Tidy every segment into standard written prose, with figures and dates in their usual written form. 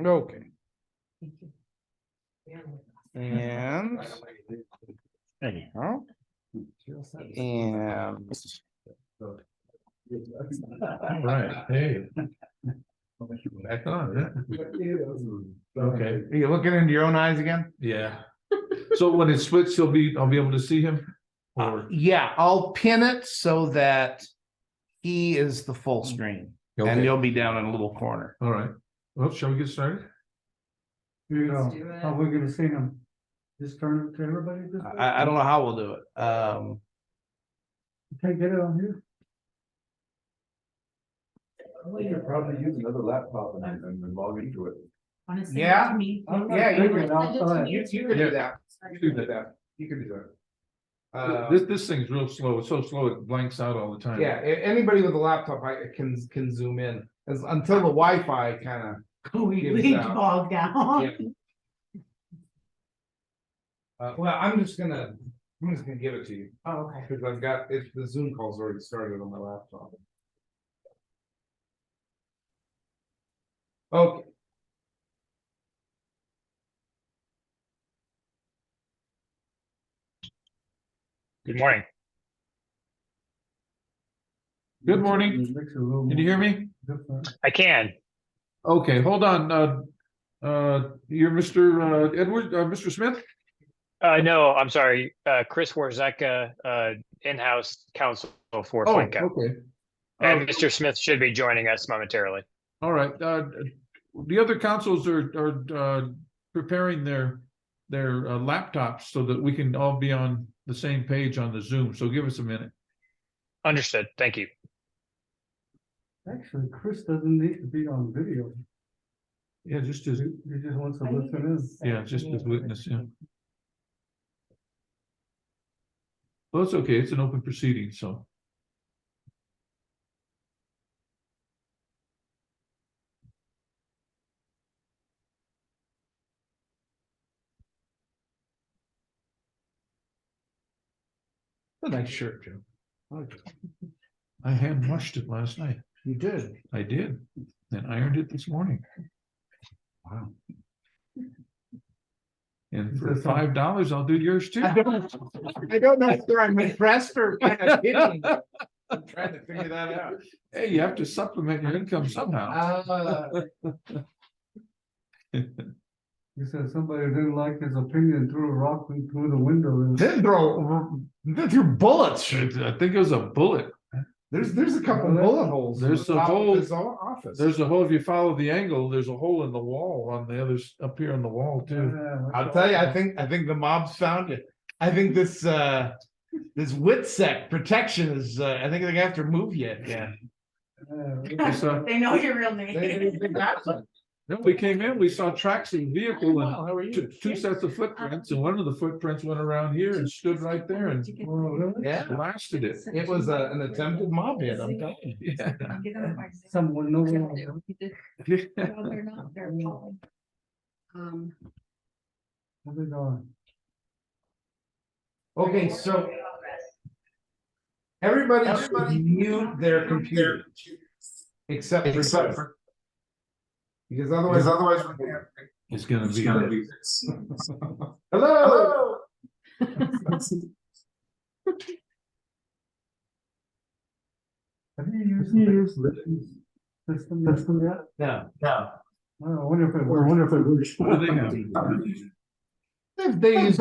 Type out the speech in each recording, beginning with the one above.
Okay. And anyhow, and All right, hey. Back on, huh? Okay, are you looking into your own eyes again? yeah. So when it splits, I'll be able to see him? Or, Yeah, I'll pin it so that he is the full screen and okay, you'll be down in a little corner. all right. Well, shall we get started? You know, how we're gonna see him? Just turn it to everybody? I don't know how we'll do it. Can't get it on here? We could probably use another laptop and log into it. Honestly, Yeah? to me. Yeah, you Figure it out, all right. You could do that. You could do that. You could do that. This thing's real slow. It's so slow it blanks out all the time. Yeah, anybody with a laptop can zoom in until the Wi-Fi kind We out. bogged down. of. Well, I'm just gonna give it to you Oh, okay. because I've got it. The Zoom call's already started on my laptop. Okay. Good morning. Good morning. Can you hear me? I can. Okay, hold on. You're Mr. Edward, Mr. Smith? No, I'm sorry. Chris Warzeka, in-house counsel for Oh, Flinko. okay. And Mr. Smith should be joining us momentarily. All right. The other councils are preparing their laptops so that we can all be on the same page on the Zoom. So give us a minute. Understood. Thank you. Actually, Chris doesn't need to be on video. Yeah, just He as just wants to listen in. yeah, just as witness. Yeah. Well, it's okay. It's an open proceeding, so. A nice shirt, Jim. I like it. I hand washed it last night. You did. I did, and ironed it this morning. Wow. And for $5, I'll do yours too. I don't know whether I'm impressed or kind of kidding. I'm trying to figure that out. Hey, you have to supplement your income somehow. He said somebody didn't like his opinion, threw a rock through the window. Didn't throw bullets. I think it was a bullet. There's a couple bullet holes. There's in the a top of hole. his office. There's a hole, if you follow the angle, there's a hole in the wall on the others up here on the wall too. I'll tell you, I think the mob's found it. I think this WITSEC protection is. I think they're gonna have to remove you again. So, They know your real name. then we came in, we saw tracks of the vehicle and How are you? two sets of footprints, and one of the footprints went around here and stood right there and Yeah, blasted it. it was an attempted mob hit. I'm telling you. Yeah. Someone knows. They're not, they're calling. How's it going? Okay, so everybody should mute their computer except for because otherwise we can't. It's gonna be. Hello. Have you used system yet? No. I wonder if it works. What do they have? They use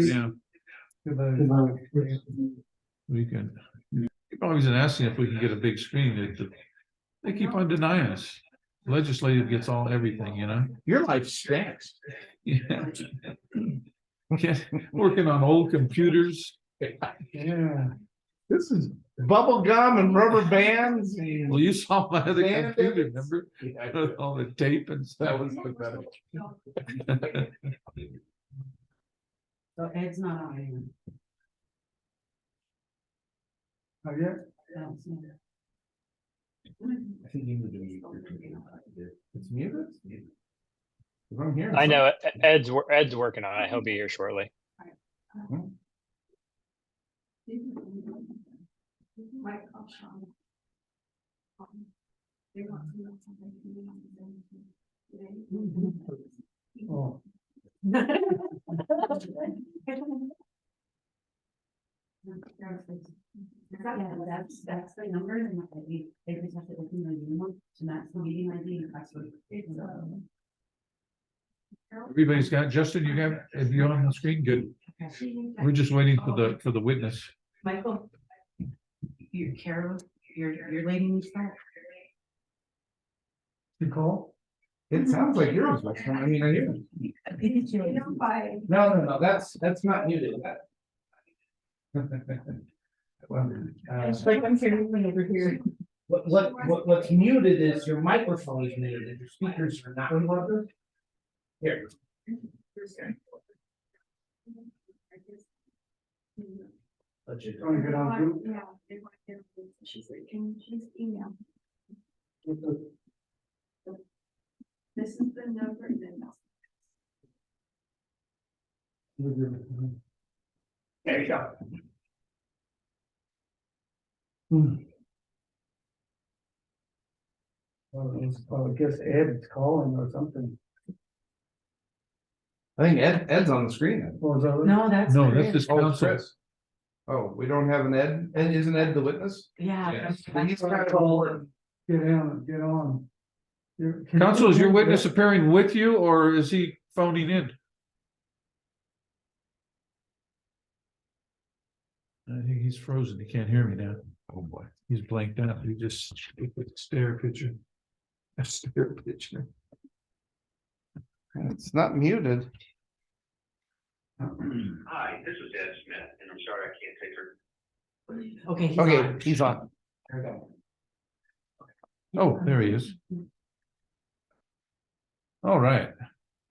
Yeah, we can. People always asking if we can get a big screen. They keep on denying us. Legislative gets all everything, you know? Your life stinks. Yeah. Yeah, working on old computers. Yeah. This is bubble gum and rubber bands. And Well, you saw my other Band-Aids. computer, remember? With all the tape and that stuff. was pathetic. So Ed's not on anymore. Oh, yeah. I don't see him. I think you need to mute your computer. It's muted. If I'm hearing I know Ed's working on it. He'll be here shortly. Oh, Yeah, that's the number and they just have to open the new one, so that's the meeting ID and password. Everybody's got, Justin, you have you on the screen? Good. We're just waiting for the witness. Michael. Your Carol, your lady needs that. you call? It sounds like yours, my friend. I mean, I hear. No, that's not muted. Well, It's like I'm hearing one over here. what's muted is your microphone is muted, your speakers are not. Here. Trying to get on group. She's like, can you just email? This is the number, then. There you go. Well, I guess Ed's calling or something. I think Ed's on the screen then. Oh, is that right? No, that's. No, Chris. that's just Oh, it's council. Chris. Oh, we don't have an Ed, and isn't Ed the witness? Yeah. Yes. that's- He's kind of all. Get on. Council, is your witness appearing with you or is he phoning in? I think he's frozen. He can't hear me now. Oh, boy. He's blanked out. He just put a stare picture. A stare picture. It's not muted. Hi, this is Ed Smith, and I'm sorry I can't take her. Okay. Okay, he's on. Oh, there he is. All right.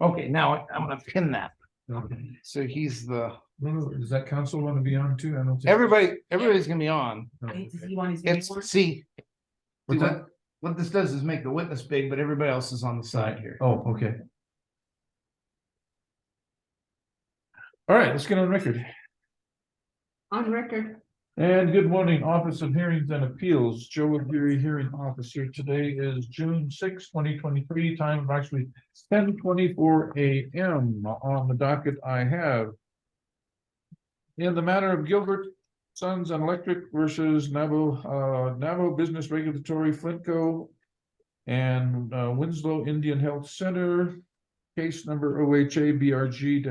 Okay, now I'm gonna pin that. Okay. So he's the, Does that council want to be on too? I don't think. everybody's gonna be on. Okay. Does he want his? It's, see. What's that? What this does is make the witness big, but everybody else is on the side here. Oh, okay. All right, let's get on record. On record. And good morning, Office of Hearings and Appeals, Joe Aguirre, hearing officer. Today is June 6, 2023. Time of actually 10:24 a.m. On the docket I have. In the matter of Gilbert Sons and Electric versus Navajo Business Regulatory Flintco and Winslow Indian Health Center, case number OHA BRG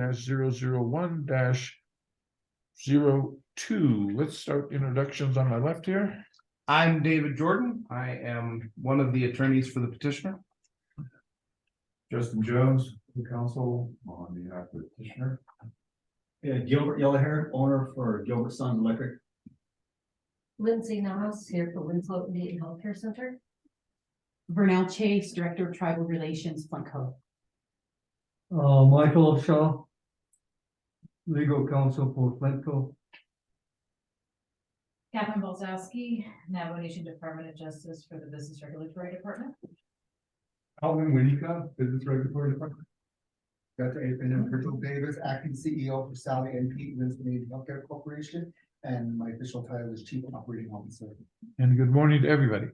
-001-02. Let's start introductions on my left here. I'm David Jordan. I am one of the attorneys for the petitioner. Justin Jones, the council on behalf of the petitioner. Yeah, Gilbert Yellowhair, owner for Gilbert Sons Electric. Lindsay Nahas here for Winslow Indian Healthcare Center. Vernell Chase, Director of Tribal Relations, Flintco. Michael Shaw. Legal counsel for Flintco. Catherine Bolzowski, Navajo Nation Department of Justice for the Business Regulatory Department. Alvin Winika, Business Regulatory Department. Dr. Abraham Virgil Davis, acting CEO for Sally and Pete Winslow Healthcare Corporation, and my official title is Chief Operating Officer. And good morning to everybody.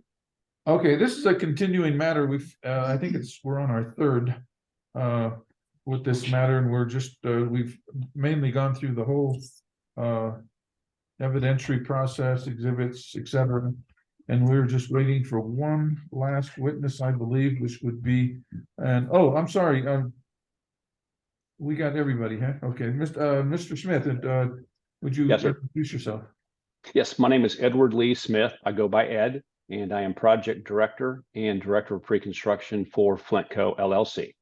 Okay, this is a continuing matter. I think we're on our third with this matter, and we're just we've mainly gone through the whole evidentiary process, exhibits, etc. And we're just waiting for one last witness, I believe, which would be, and oh, I'm sorry, we got everybody, huh? Okay, Mr. Smith, would you Yes, sir. introduce yourself? Yes, my name is Edward Lee Smith. I go by Ed, and I am project director and director of pre-construction for Flintco LLC.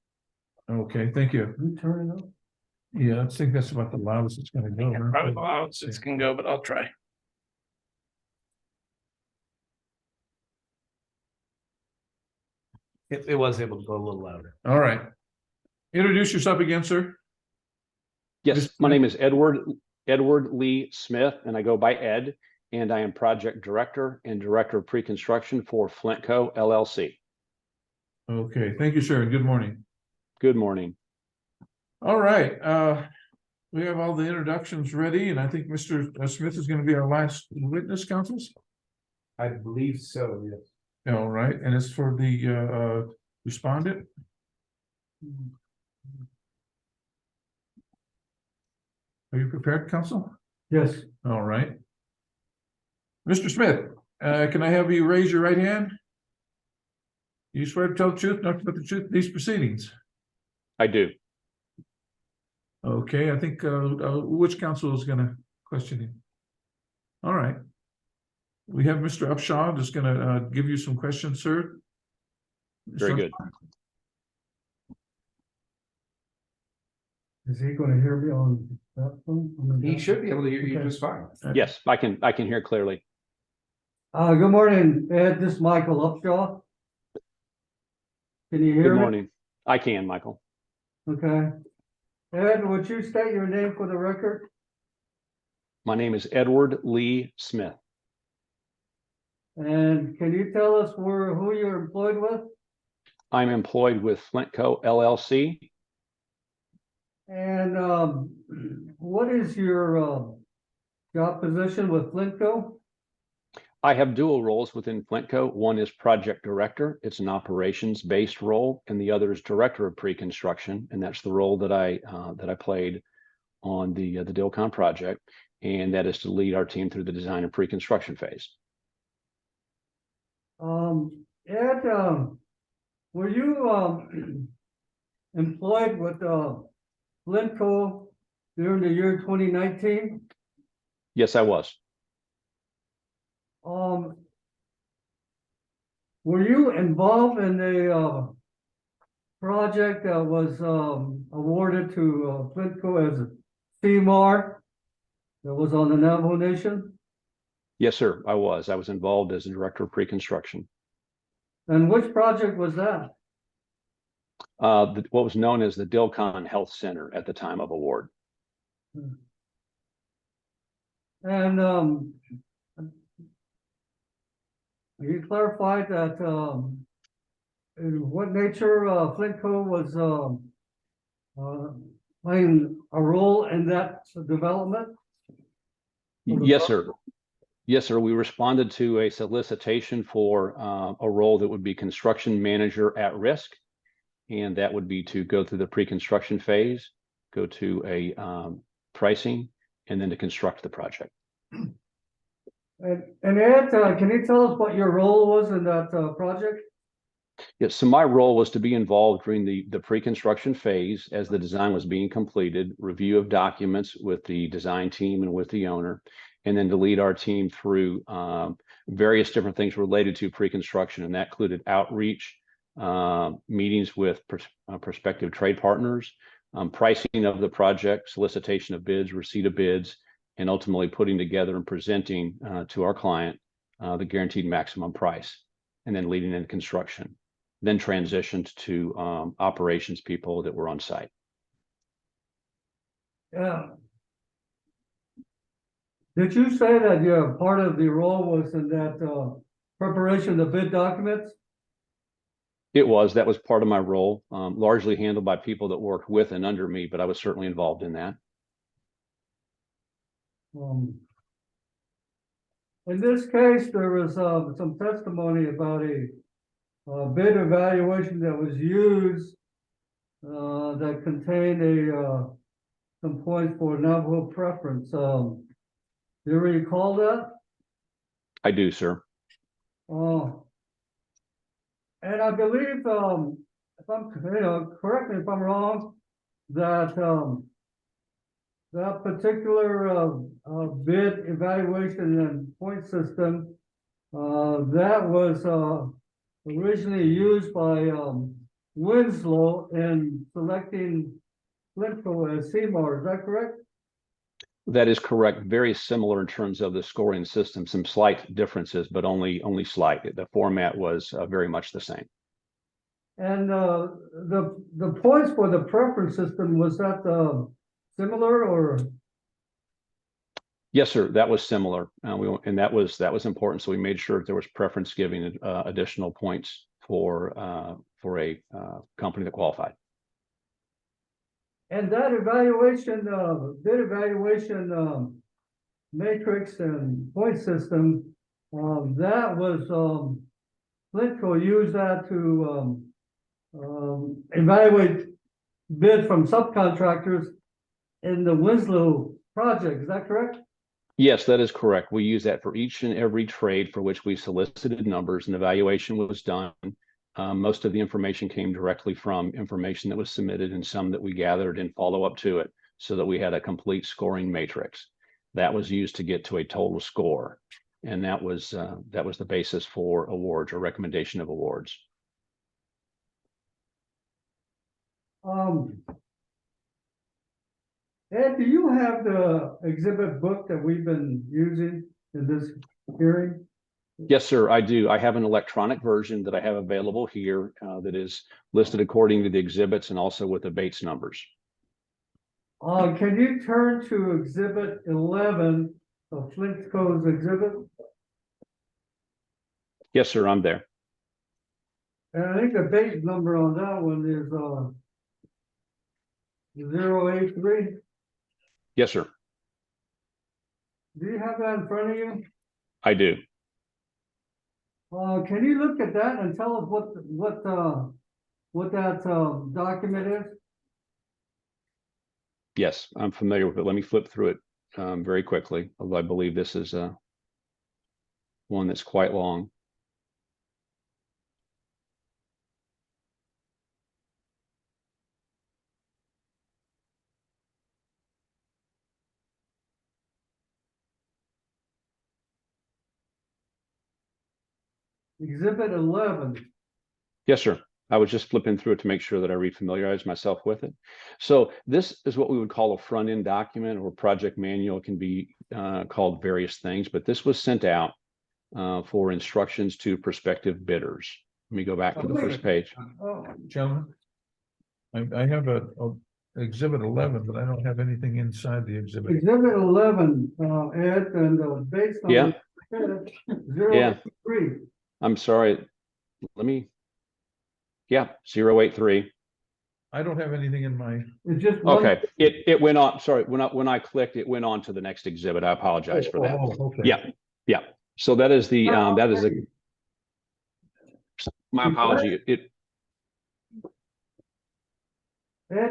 Okay, thank you. You turn it up. Yeah, I think that's about the loudest it's gonna go. huh? Probably the loudest it's gonna go, but I'll try. It was able to go a little louder. All right. Introduce yourself again, sir. Yes, my name is Edward Lee Smith, and I go by Ed, and I am project director and director of pre-construction for Flintco LLC. Okay, thank you, sir, and good morning. Good morning. All right, we have all the introductions ready, and I think Mr. Smith is gonna be our last witness, councils. I believe so, yes. All right, and it's for the respondent? Are you prepared, counsel? Yes, All right. Mr. Smith, can I have you raise your right hand? You swear to tell the truth, nothing but the truth in these proceedings? I do. Okay, I think which counsel is gonna question you? All right. We have Mr. Upshaw just gonna give you some questions, sir. Very Mr. good. is he gonna hear me on that phone? He should be able to hear you Okay. just fine. Yes, I can hear clearly. Good morning, Ed, this is Michael Upshaw. Can you hear Good me? morning. I can, Michael. Okay. Ed, would you state your name for the record? My name is Edward Lee Smith. And can you tell us who you're employed with? I'm employed with Flintco LLC. And what is your job position with Flintco? I have dual roles within Flintco. One is project director. It's an operations-based role, and the other is director of pre-construction, and that's the role that I played on the Dilcon project, and that is to lead our team through the design and pre-construction phase. Ed, were you employed with Flintco during the year 2019? Yes, I was. Were you involved in the project that was awarded to Flintco as a CMAR that was on the Navajo Nation? Yes, sir, I was. I was involved as a director of pre-construction. And which project was that? What was known as the Dilcon Health Center at the time of award. And you clarified that in what nature Flintco was playing a role in that development? Yes, sir. Yes, sir. We responded to a solicitation for a role that would be construction manager at risk. And that would be to go through the pre-construction phase, go to a pricing, and then to construct the project. And Ed, can you tell us what your role was in that project? Yes, so my role was to be involved during the pre-construction phase as the design was being completed, review of documents with the design team and with the owner, and then to lead our team through various different things related to pre-construction. And that included outreach, meetings with prospective trade partners, pricing of the project, solicitation of bids, receipt of bids, and ultimately putting together and presenting to our client the guaranteed maximum price, and then leading into construction, then transitioned to operations people that were on site. Yeah. Did you say that your part of the role was in that preparation of the bid documents? That was part of my role, largely handled by people that worked with and under me, but I was certainly involved in that. In this case, there was some testimony about a bid evaluation that was used that contained some points for Navajo preference. Do you recall that? I do, sir. And I believe, if I'm, correct me if I'm wrong, that that particular bid evaluation and point system that was originally used by Winslow in selecting Flintco as CMAR. Is that correct? That is correct. Very similar in terms of the scoring system, some slight differences, but only slight. The format was very much the same. And the points for the preference system, was that similar or? Yes, sir. That was similar. And that was important. So we made sure that there was preference giving additional points for a company that qualified. And that evaluation, bid evaluation matrix and point system, that was Flint will use that to, evaluate bid from subcontractors in the Winslow project, is that correct? Yes, that is correct. We use that for each and every trade for which we solicited numbers and evaluation was done. Most of the information came directly from information that was submitted and some that we gathered in follow up to it so that we had a complete scoring matrix. That was used to get to a total score. And that was the basis for awards or recommendation of awards. Ed, do you have the exhibit book that we've been using in this hearing? Yes, sir, I do. I have an electronic version that I have available here that is listed according to the exhibits and also with the Bates numbers. Can you turn to exhibit 11 of Flint Co's exhibit? Yes, sir, I'm there. And I think the Bates number on that one is 083. Yes, sir, Do you have that in front of you? I do. Can you look at that and tell us what that document is? Yes, I'm familiar with it. Let me flip through it very quickly, although I believe this is one that's quite long. Exhibit 11. Yes, sir. I was just flipping through it to make sure that I refamiliarize myself with it. So this is what we would call a front end document or project manual. It can be called various things, but this was sent out for instructions to prospective bidders. Let me go back to the first page. Gentlemen, I have a exhibit 11, but I don't have anything inside the exhibit. Exhibit 11, Ed, and based on Yeah. 083. I'm sorry. Let me. Yeah, 083. I don't have anything in my, It's just one. Okay, it went on. Sorry, when I clicked, it went on to the next exhibit. I apologize for that. okay. Yeah. So that is the my apology. Ed,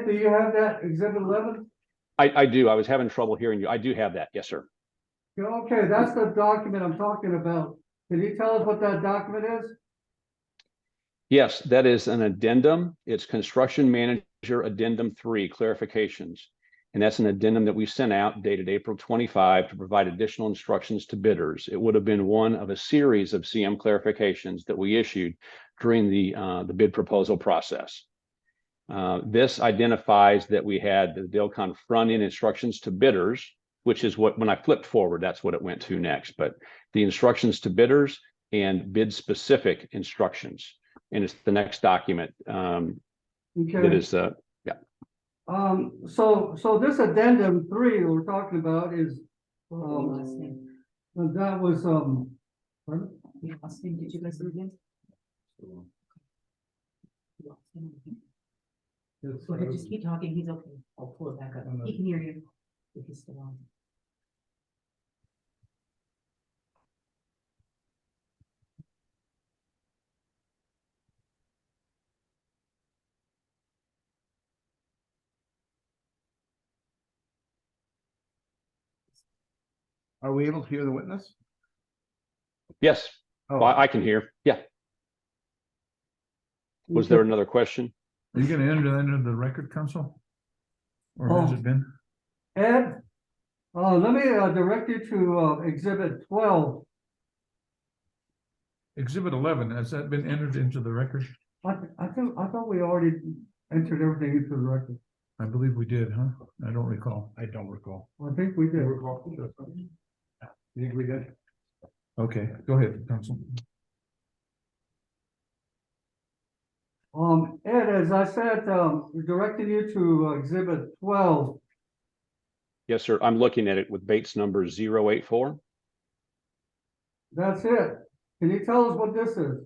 do you have that exhibit 11? I do. I was having trouble hearing you. I do have that. Yes, sir. Okay, that's the document I'm talking about. Can you tell us what that document is? Yes, that is an addendum. It's Construction Manager Addendum 3 clarifications. And that's an addendum that we sent out dated April 25 to provide additional instructions to bidders. It would have been one of a series of CM clarifications that we issued during the bid proposal process. This identifies that we had the DILCON front end instructions to bidders, which is what, when I flipped forward, that's what it went to next. But the instructions to bidders and bid specific instructions. And it's the next document that is So this addendum 3 we're talking about is Last name. that was pardon? Your last name, did you guys do it again? Go ahead, just keep talking, he's okay, I'll pull it back up, he can hear you. If he's still on. Are we able to hear the witness? yes, Oh, I can hear. Yeah. Was there another question? Are you gonna enter the record, Council? Or has it been? Ed, let me direct you to exhibit 12. Exhibit 11, has that been entered into the record? I thought we already entered everything into the record. I believe we did, huh? I don't recall. I don't recall. I think we did. You think we did? Okay, go ahead, Council. Ed, as I said, we're directing you to exhibit 12. Yes, sir. I'm looking at it with Bates number 084. That's it. Can you tell us what this is?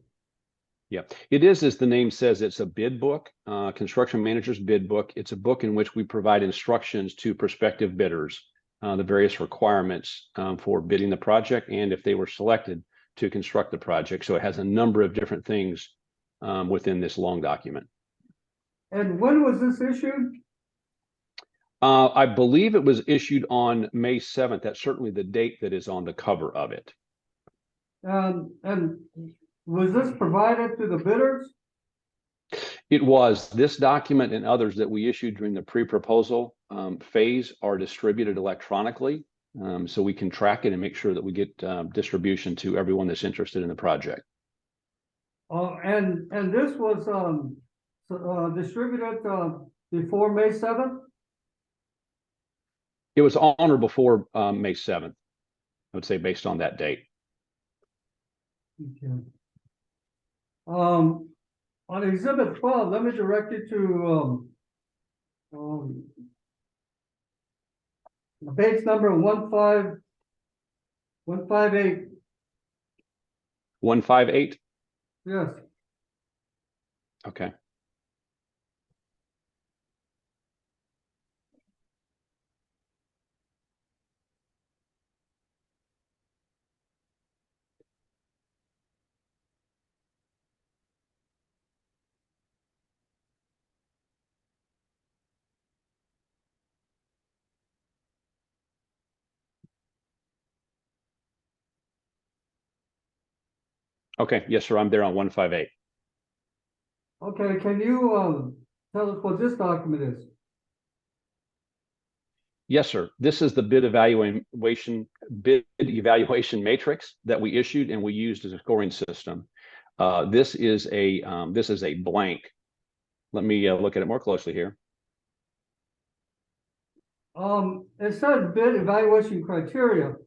Yeah, it is, as the name says, it's a bid book, construction manager's bid book. It's a book in which we provide instructions to prospective bidders, the various requirements for bidding the project, and if they were selected, to construct the project. So it has a number of different things within this long document. And when was this issued? I believe it was issued on May 7th. That's certainly the date that is on the cover of it. And was this provided to the bidders? It was. This document and others that we issued during the pre-proposal phase are distributed electronically. So we can track it and make sure that we get distribution to everyone that's interested in the project. And this was distributed before May 7th? It was on or before May 7th, I would say, based on that date. Okay. On exhibit 12, let me direct you to page number 158. 158. Yes. Okay. Okay. Yes, sir. I'm there on 158. Okay, can you tell us what this document is? Yes, sir. This is the bid evaluation matrix that we issued and we used as a scoring system. This is a blank. Let me look at it more closely here. It says bid evaluation criteria.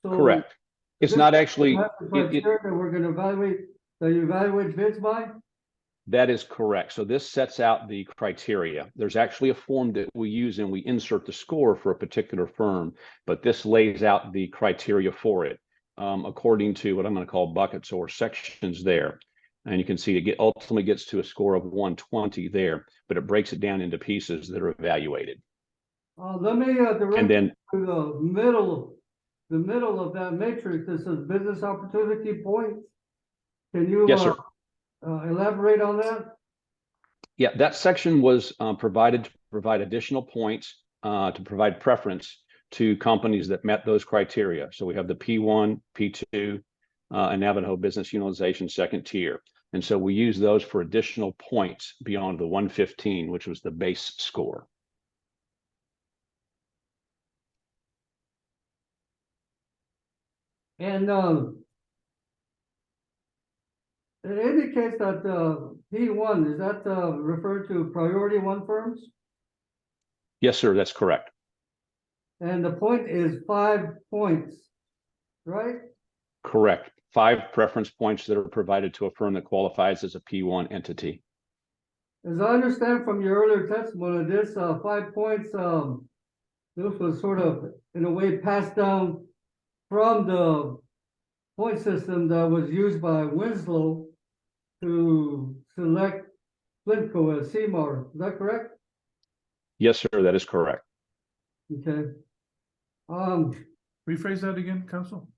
So Correct. It's this not actually. the criteria that we're going to evaluate bids by. That is correct. So this sets out the criteria. There's actually a form that we use and we insert the score for a particular firm, but this lays out the criteria for it according to what I'm going to call buckets or sections there. And you can see it ultimately gets to a score of 120 there, but it breaks it down into pieces that are evaluated. Let me direct And then you to the middle of that matrix. This is business opportunity points. Can you yes, sir. Elaborate on that? Yeah, that section was provided to provide additional points to provide preference to companies that met those criteria. So we have the P1, P2, and Navajo Business Utilization second tier. And so we use those for additional points beyond the 115, which was the base score. And it indicates that P1, is that referred to priority one firms? Yes, sir, that's correct. And the point is 5 points, right? Correct. 5 preference points that are provided to a firm that qualifies as a P1 entity. As I understand from your earlier testimony, this 5 points, this was sort of in a way passed down from the point system that was used by Winslow to select Flintco as CMAR. Is that correct? Yes, sir, that is correct. Okay. Rephrase that again, Council.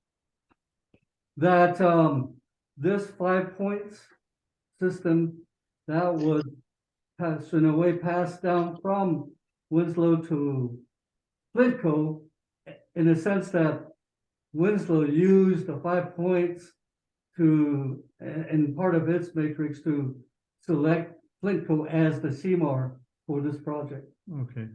That this 5 points system that was passed in a way passed down from Winslow to Flintco, in a sense that Winslow used the 5 points to, and part of its matrix, to select Flintco as the CMAR for this project. Okay.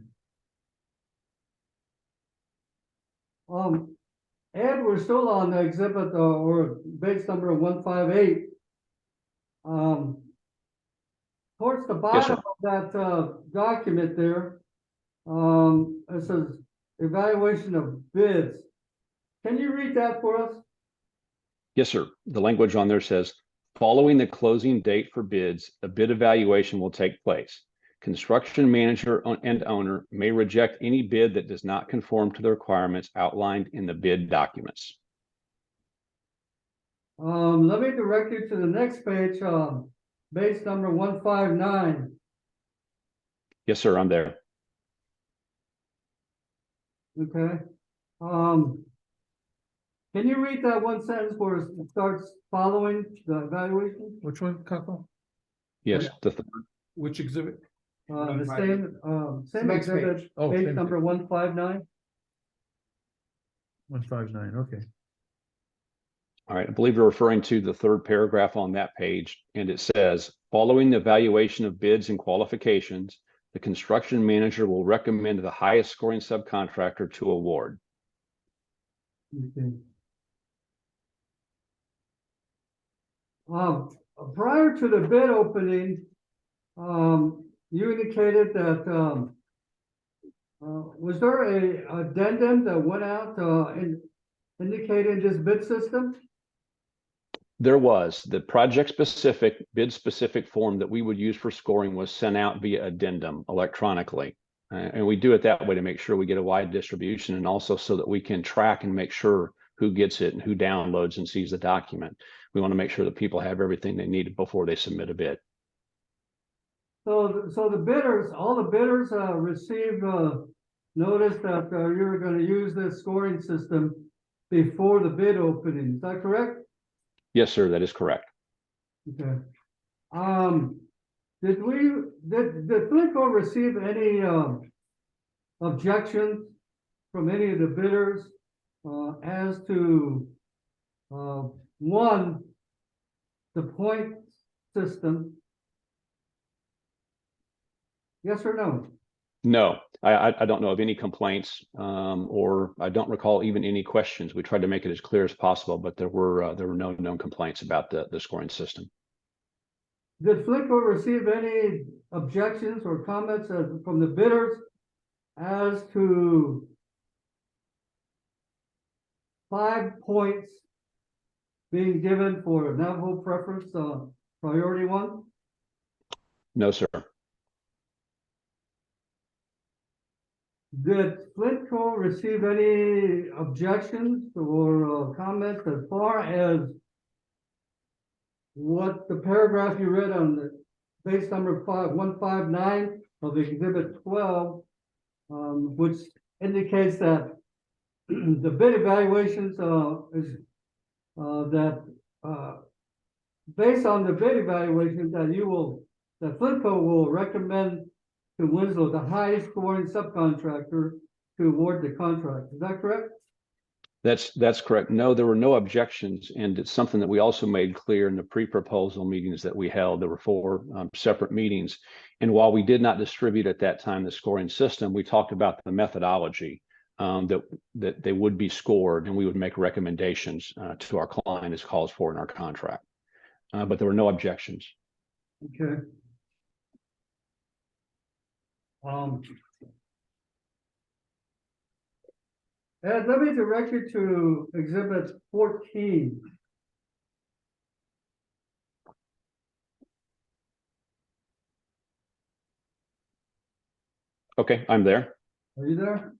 Ed, we're still on the exhibit or base number 158. Towards the bottom of that document there, it says evaluation of bids. Can you read that for us? Yes, sir. The language on there says, following the closing date for bids, a bid evaluation will take place. Construction manager and owner may reject any bid that does not conform to the requirements outlined in the bid documents. Let me direct you to the next page, base number 159. Yes, sir, I'm there. Okay. Can you read that one sentence where it starts following the evaluation? Which one, Kako? Yes, Which exhibit? The same Next exhibit, page. Oh, page same number 159. 159, okay. all right, I believe you're referring to the third paragraph on that page, and it says, following the evaluation of bids and qualifications, the construction manager will recommend the highest scoring subcontractor to award. Okay. Prior to the bid opening, you indicated that, was there a addendum that went out, and indicating this bid system? There was the project specific, bid specific form that we would use for scoring was sent out via addendum electronically. And we do it that way to make sure we get a wide distribution and also so that we can track and make sure who gets it and who downloads and sees the document. We want to make sure that people have everything they need before they submit a bid. So the bidders, all the bidders, received, notice that, you were gonna use this scoring system before the bid opening, is that correct? Yes, sir, that is correct. Okay. Did Flintco receive any, objections from any of the bidders, as to, one, the point system? Yes or no? No, I don't know of any complaints, or I don't recall even any questions. We tried to make it as clear as possible, but there were no known complaints about the scoring system. Did Flintco receive any objections or comments from the bidders as to 5 points being given for Navajo preference, priority 1? No, sir. Did Flintco receive any objections or comments as far as what the paragraph you read on the base number 159 of exhibit 12, which indicates that the bid evaluations is that based on the bid evaluation that Flintco will recommend to Winslow the highest scoring subcontractor to award the contract. Is that correct? That's correct. No, there were no objections, and it's something that we also made clear in the pre-proposal meetings that we held. There were 4 separate meetings, and while we did not distribute at that time the scoring system, we talked about the methodology that they would be scored, and we would make recommendations to our client as calls for in our contract. But there were no objections. Okay. Ed, let me direct you to exhibit 14. Okay, I'm there. Are you there?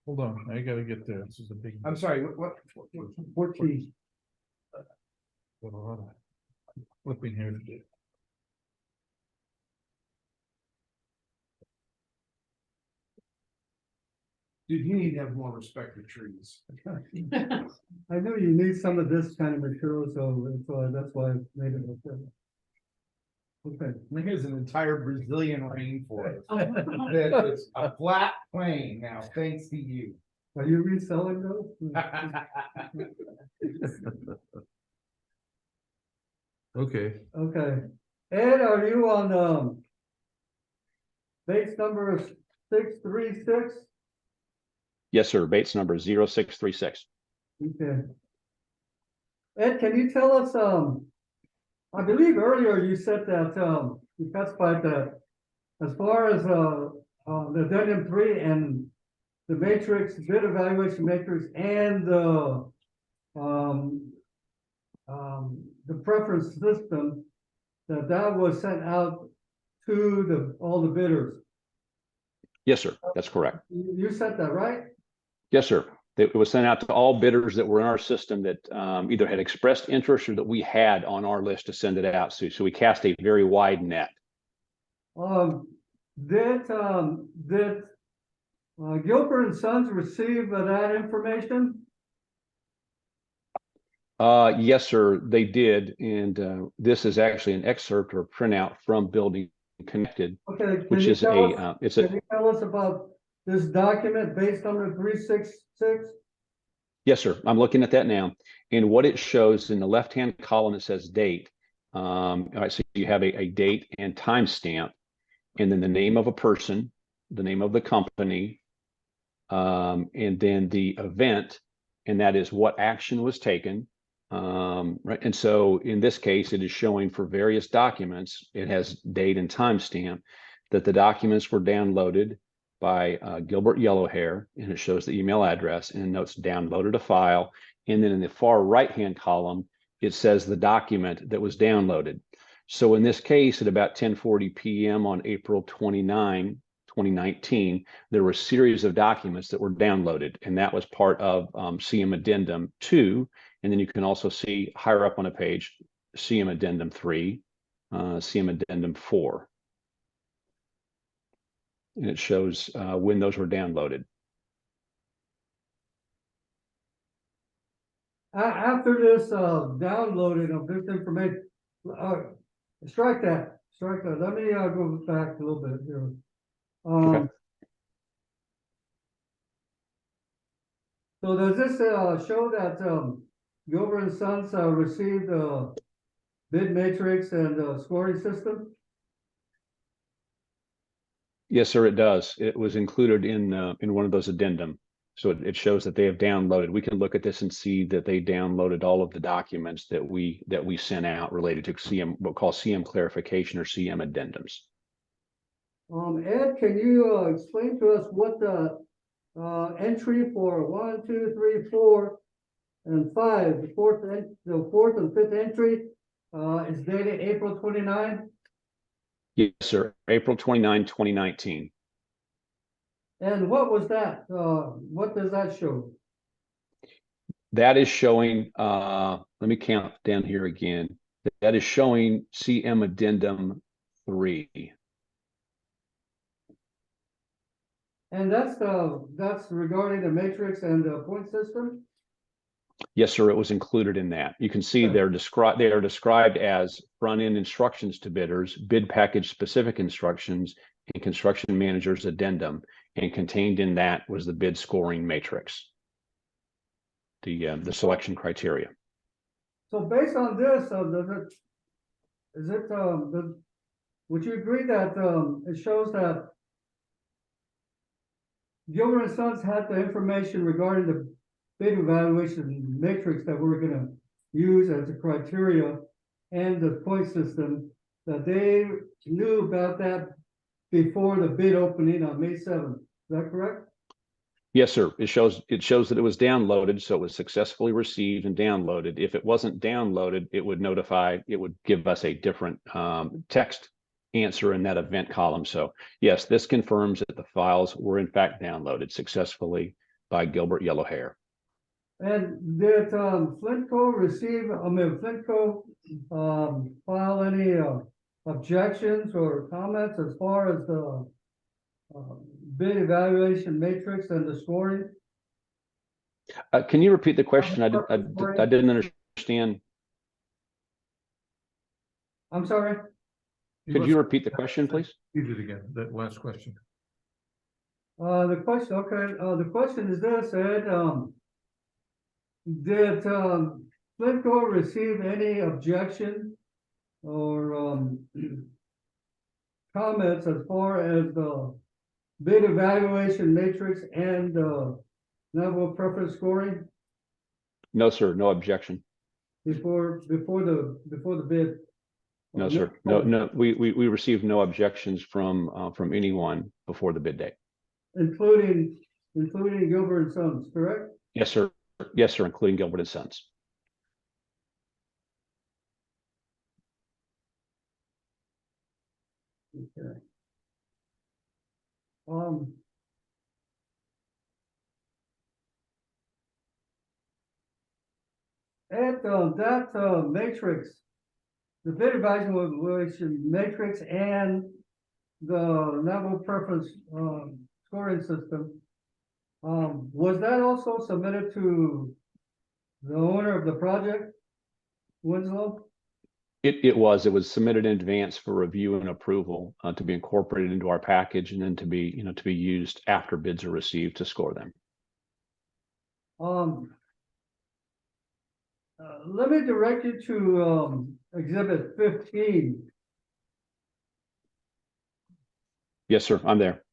Hold on, I gotta get there. This is a big. I'm sorry, what? 14. Flipping here to do. Dude, you need to have more respect for trees. I knew you need some of this kind of material, so that's why I made it like that. Okay. Here's an entire Brazilian rainforest. That is a flat plain now, thanks to you. Are you reselling those? Okay, Okay. Ed, are you on, base number 636? Yes, sir. Bates number 0636. Okay. Ed, can you tell us, I believe earlier you said that, you testified that as far as, the addendum 3 and the matrix, bid evaluation matrix and the preference system, that was sent out to all the bidders. Yes, sir. That's correct. You said that, right? Yes, sir. It was sent out to all bidders that were in our system that either had expressed interest or that we had on our list to send it out to. So we cast a very wide net. Did Gilbert and Sons receive that information? Yes, sir, they did. And this is actually an excerpt or printout from Building Connected, Okay, can which you is tell a, us, it's can a, you tell us about this document based on the 366? yes, sir. I'm looking at that now. And what it shows in the left-hand column, it says date. All right, so you have a date and timestamp, and then the name of a person, the name of the company, and then the event, and that is what action was taken. Right. And so in this case, it is showing for various documents, it has date and timestamp, that the documents were downloaded by Gilbert Yellowhair, and it shows the email address and notes downloaded a file. And then in the far right-hand column, it says the document that was downloaded. So in this case, at about 10:40 p.m. on April 29, 2019, there were a series of documents that were downloaded, and that was part of CM Addendum 2. And then you can also see higher up on a page, CM Addendum 3, CM Addendum 4. And it shows when those were downloaded. After this downloading of this information, strike that. Let me go back a little bit here. Okay. So does this show that Gilbert and Sons received bid matrix and scoring system? Yes, sir, it does. It was included in one of those addendum. So it shows that they have downloaded. We can look at this and see that they downloaded all of the documents that we sent out related to CM, what we'll call CM clarification or CM addendums. Ed, can you explain to us what the entry for 1, 2, 3, 4, and 5, the fourth and fifth entry is dated April 29? Yes, sir. April 29, 2019. And what was that? What does that show? That is showing, let me count down here again. That is showing CM Addendum 3. And that's regarding the matrix and the point system? Yes, sir, it was included in that. You can see they are described as front-end instructions to bidders, bid package specific instructions, and construction manager's addendum. And contained in that was the bid scoring matrix, the selection criteria. So based on this, would you agree that it shows that Gilbert and Sons had the information regarding the bid evaluation matrix that we're gonna use as a criteria and the point system, that they knew about that before the bid opening on May 7th? Is that correct? Yes, sir. It shows that it was downloaded, so it was successfully received and downloaded. If it wasn't downloaded, it would give us a different text answer in that event column. So yes, this confirms that the files were in fact downloaded successfully by Gilbert Yellowhair. And did Flintco file any objections or comments as far as the bid evaluation matrix and the scoring? Can you repeat the question? I didn't understand. I'm sorry? Could you repeat the question, please? Repeat it again, that last question. The question is this, Ed, did Flintco receive any objection or comments as far as the bid evaluation matrix and level of preference scoring No, sir. No objection. before the bid? No, sir. No. We received no objections from anyone before the bid date. Including Gilbert and Sons, correct? Yes, sir. Yes, sir. Including Gilbert and Sons. Okay. And that matrix, the bid evaluation matrix and the level preference scoring system, was that also submitted to the owner of the project, Winslow? It was submitted in advance for review and approval to be incorporated into our package and then to be, to be used after bids are received to score them. Let me direct you to, exhibit 15. Yes, sir, I'm there.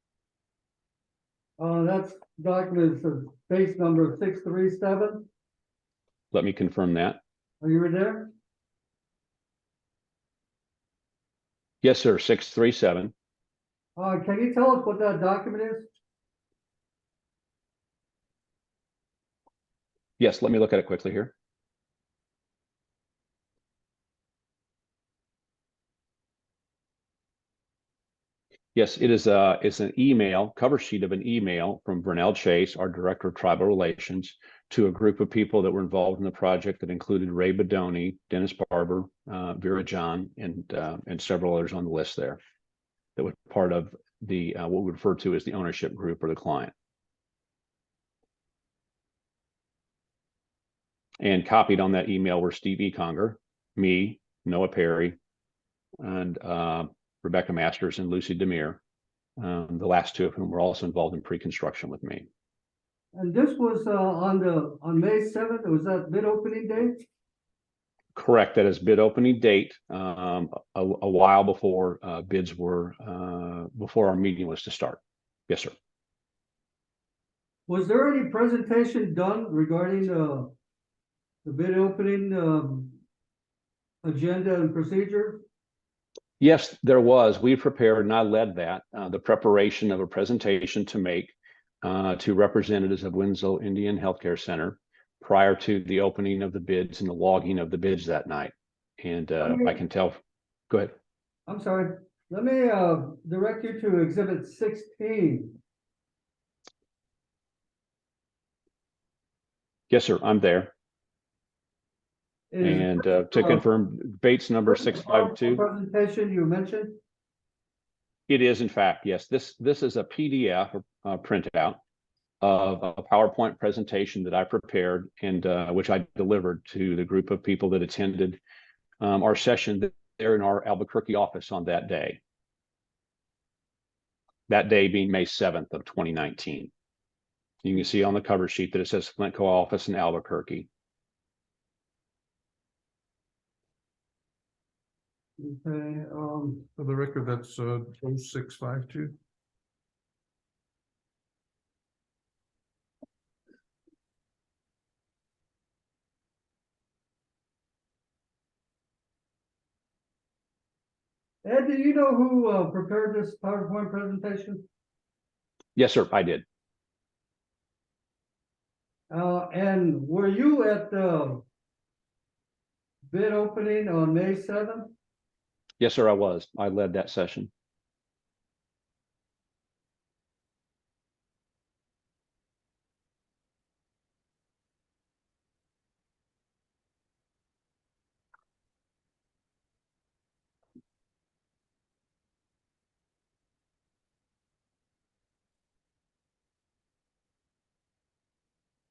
That's document says base number 637. Let me confirm that. Are you there? Yes, sir, 637. Can you tell us what that document is? Yes, let me look at it quickly here. Yes, it's an email, cover sheet of an email from Vernell Chase, our Director of Tribal Relations, to a group of people that were involved in the project that included Ray Bedoni, Dennis Barber, Vera John, and several others on the list there that were part of the what we refer to as the ownership group or the client. And copied on that email were Steve E. Conger, me, Noah Perry, and Rebecca Masters and Lucy Demir, the last two of whom were also involved in pre-construction with me. And this was on May 7th. Was that bid opening day? Correct. That is bid opening date. A while before bids were before our meeting was to start. Yes, sir. Was there any presentation done regarding the bid opening agenda and procedure? Yes, there was. We prepared, and I led that, the preparation of a presentation to make to representatives of Winslow Indian Healthcare Center prior to the opening of the bids and the logging of the bids that night. And I can tell, go ahead. I'm sorry. Let me direct you to exhibit 16. Yes, sir, I'm there. And to confirm, Bates number 652. Presentation you mentioned? It is, in fact, yes. This is a PDF printout of a PowerPoint presentation that I prepared and which I delivered to the group of people that attended our session there in our Albuquerque office on that day. That day being May 7th of 2019. You can see on the cover sheet that it says Flintco office in Albuquerque. Okay, For the record, that's 0652. Ed, do you know who prepared this PowerPoint presentation? Yes, sir, I did. And were you at the bid opening on May 7th? Yes, sir, I was. I led that session.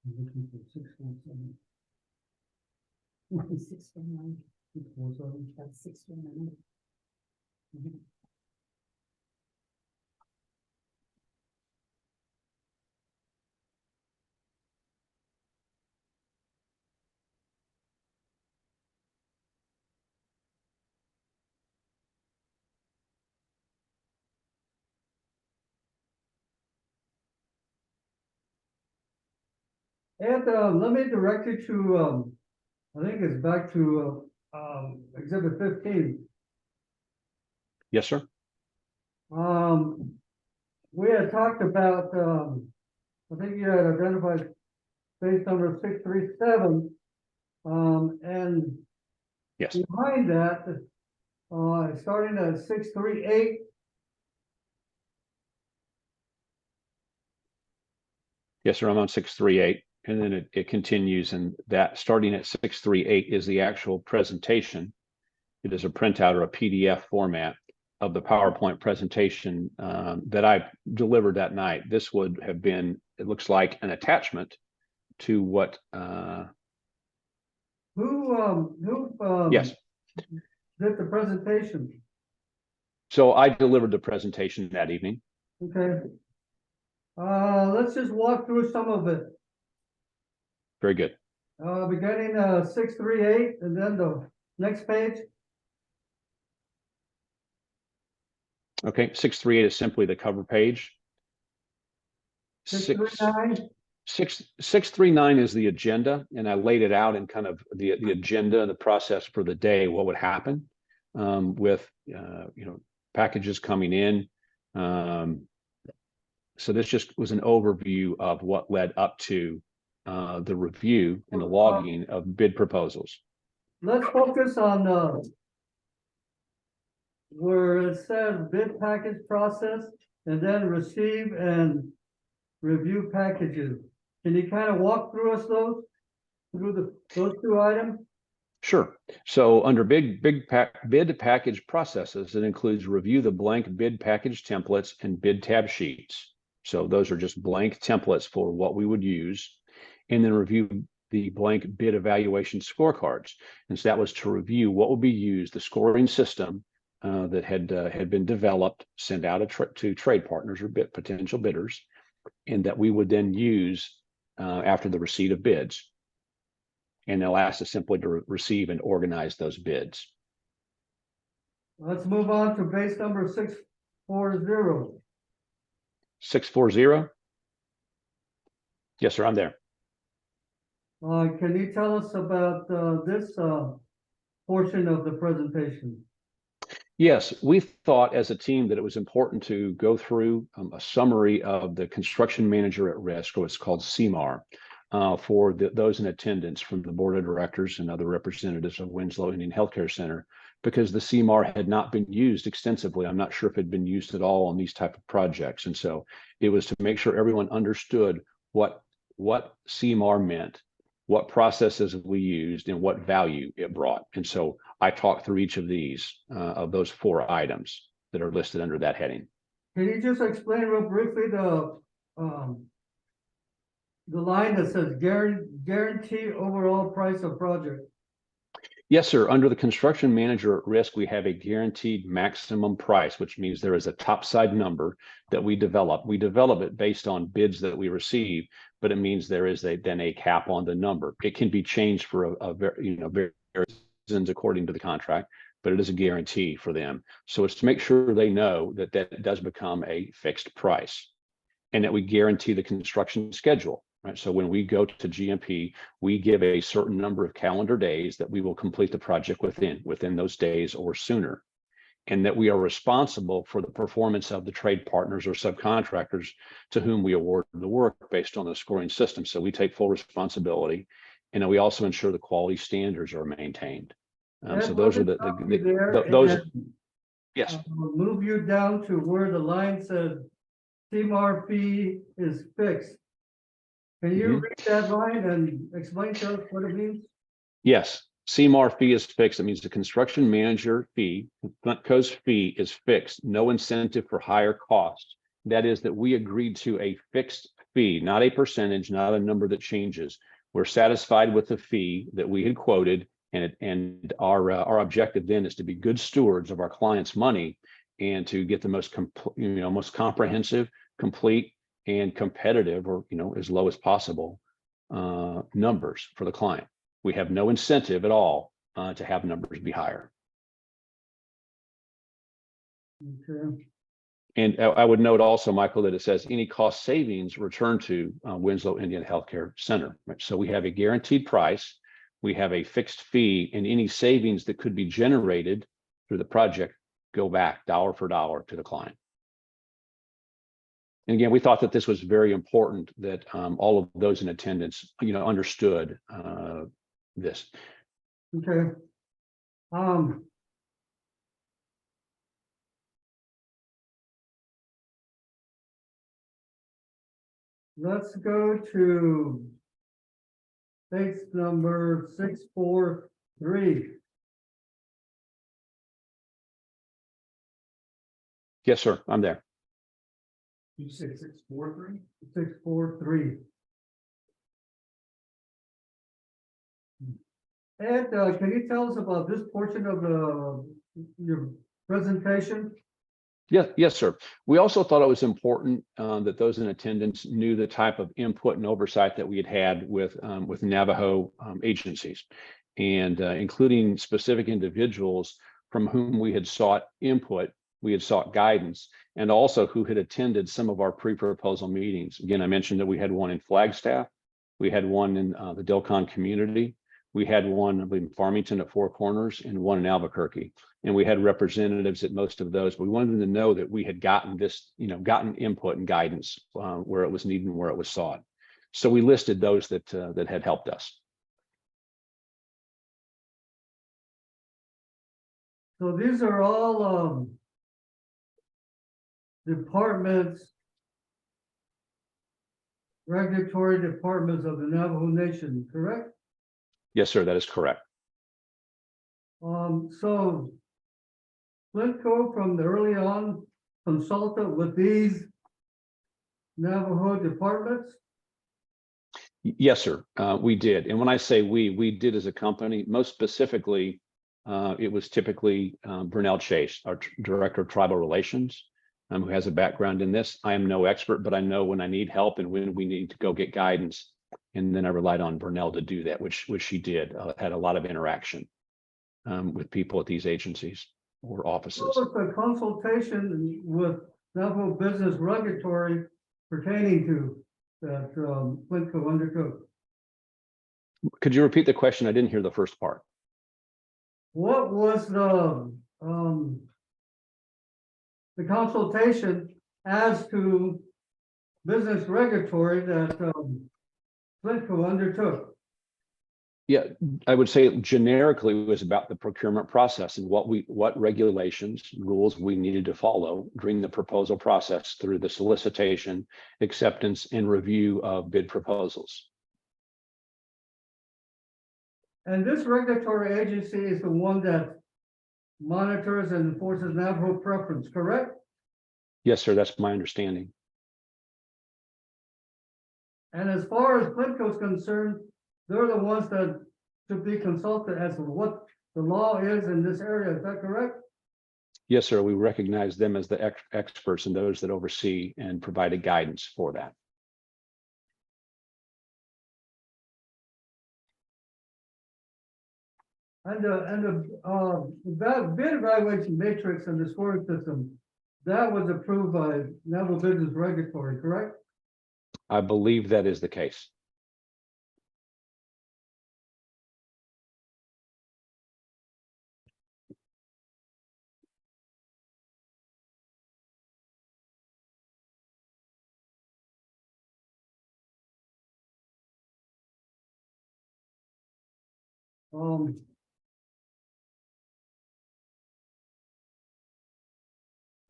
Looking for 617. 619, 647. that's 619. Ed, let me direct you to, I think it's back to exhibit 15. Yes, sir. We had talked about, I think you had identified base number 637. And Yes. behind that, starting at 638. Yes, sir, I'm on 638. And then it continues, and that starting at 638 is the actual presentation. It is a printout or a PDF format of the PowerPoint presentation that I delivered that night. This would have been, it looks like, an attachment to what who Yes. did the presentation? So I delivered the presentation that evening. Okay. Let's just walk through some of it. Very good. Beginning 638 and then the next page. Okay, 638 is simply the cover page. 639. 639 is the agenda, and I laid it out in kind of the agenda, the process for the day, what would happen with packages coming in. So this just was an overview of what led up to the review and the logging of bid proposals. Let's focus on where it says bid package process and then receive and review packages. Can you kind of walk through those two items? Sure. So under bid package processes, it includes review the blank bid package templates and bid tab sheets. So those are just blank templates for what we would use, and then review the blank bid evaluation scorecards. And so that was to review what would be used, the scoring system that had been developed, sent out to trade partners or potential bidders, and that we would then use after the receipt of bids. And they'll ask us simply to receive and organize those bids. Let's move on to base number 640. 640? Yes, sir, I'm there. Can you tell us about this portion of the presentation? Yes, we thought as a team that it was important to go through a summary of the construction manager at risk, or what's called CMAR, for those in attendance from the board of directors and other representatives of Winslow Indian Healthcare Center, because the CMAR had not been used extensively. I'm not sure if it had been used at all on these type of projects. And so it was to make sure everyone understood what CMAR meant, what processes we used, and what value it brought. And so I talked through each of these, of those 4 items that are listed under that heading. Can you just explain real briefly the line that says guarantee overall price of project? Yes, sir. Under the construction manager at risk, we have a guaranteed maximum price, which means there is a topside number that we develop. We develop it based on bids that we receive, but it means there is then a cap on the number. It can be changed for various reasons according to the contract, but it is a guarantee for them. So it's to make sure they know that that does become a fixed price, and that we guarantee the construction schedule. Right. So when we go to GMP, we give a certain number of calendar days that we will complete the project within those days or sooner, and that we are responsible for the performance of the trade partners or subcontractors to whom we award the work based on the scoring system. So we take full responsibility, and we also ensure the quality standards are maintained. So those are those. Yes. Move you down to where the line says CMAR fee is fixed. Can you read that line and explain to us what it means? Yes, CMAR fee is fixed. It means the construction manager fee, Flintco's fee, is fixed. No incentive for higher costs. That is that we agreed to a fixed fee, not a percentage, not a number that changes. We're satisfied with the fee that we had quoted, and our objective then is to be good stewards of our clients' money and to get the most comprehensive, complete, and competitive, or as low as possible, numbers for the client. We have no incentive at all to have numbers be higher. Okay. And I would note also, Michael, that it says any cost savings return to Winslow Indian Healthcare Center. Right? So we have a guaranteed price, we have a fixed fee, and any savings that could be generated through the project go back dollar for dollar to the client. And again, we thought that this was very important that all of those in attendance, understood this. Okay. Let's go to page number 643. Yes, sir. I'm there. You say 643? 643. Ed, can you tell us about this portion of your presentation? Yes, sir. We also thought it was important that those in attendance knew the type of input and oversight that we had had with Navajo agencies, and including specific individuals from whom we had sought input, we had sought guidance, and also who had attended some of our pre-proposal meetings. Again, I mentioned that we had one in Flagstaff, we had one in the Dilcon community, we had one, I believe, in Farmington at Four Corners, and one in Albuquerque. And we had representatives at most of those, but we wanted them to know that we had gotten this, gotten input and guidance where it was needed and where it was sought. So we listed those that had helped us. So these are all departments, regulatory departments of the Navajo Nation, correct? Yes, sir, that is correct. So Flintco from the early on consulted with these Navajo departments? Yes, sir, we did. And when I say we did as a company, most specifically, it was typically Brunel Chase, our Director of Tribal Relations, who has a background in this. I am no expert, but I know when I need help and when we need to go get guidance. And then I relied on Brunel to do that, which she did, had a lot of interaction with people at these agencies or offices. What was the consultation with Navajo Business Regulatory pertaining to that Flintco undertook? Could you repeat the question? I didn't hear the first part. What was the consultation as to business regulatory that Flintco undertook? Yeah, I would say generically it was about the procurement process and what regulations, rules we needed to follow during the proposal process through the solicitation, acceptance, and review of bid proposals. And this regulatory agency is the one that monitors and enforces Navajo preference, correct? Yes, sir, that's my understanding. And as far as Flintco is concerned, they're the ones that should be consulted as to what the law is in this area. Is that correct? Yes, sir, we recognize them as the experts and those that oversee and provided guidance for that. And the bid evaluation matrix and the scoring system, that was approved by Navajo Business Regulatory, correct? I believe that is the case.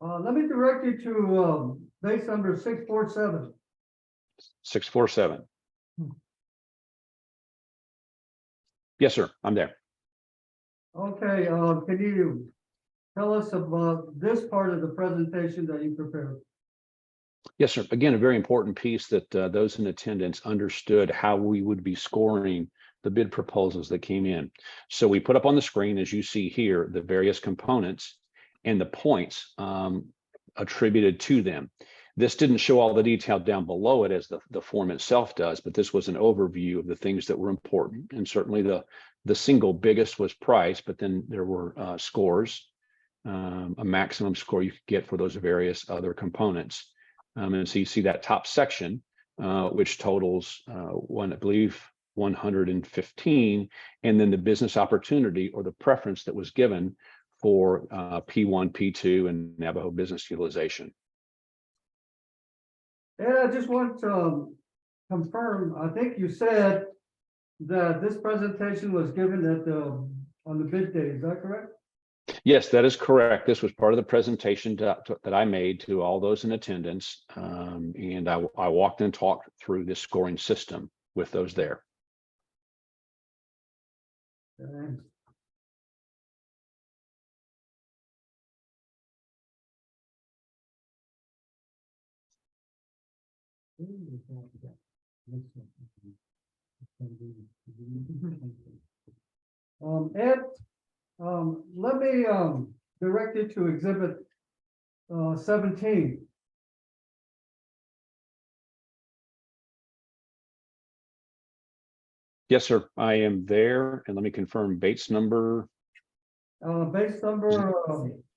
Let me direct you to base number 647. 647. Yes, sir, I'm there. Okay, can you tell us about this part of the presentation that you prepared? Yes, sir. Again, a very important piece that those in attendance understood how we would be scoring the bid proposals that came in. So we put up on the screen, as you see here, the various components and the points attributed to them. This didn't show all the detail down below it as the form itself does, but this was an overview of the things that were important. And certainly the single biggest was price, but then there were scores, a maximum score you could get for those various other components. And so you see that top section, which totals I believe 115, and then the business opportunity or the preference that was given for P1, P2, and Navajo business utilization. And I just want to confirm, I think you said that this presentation was given at on the bid day, is that correct? Yes, that is correct. This was part of the presentation that I made to all those in attendance. And I walked and talked through this scoring system with those there. Ed, let me, direct you to exhibit, 17. Yes, sir. I am there. And let me confirm Bates number Base number,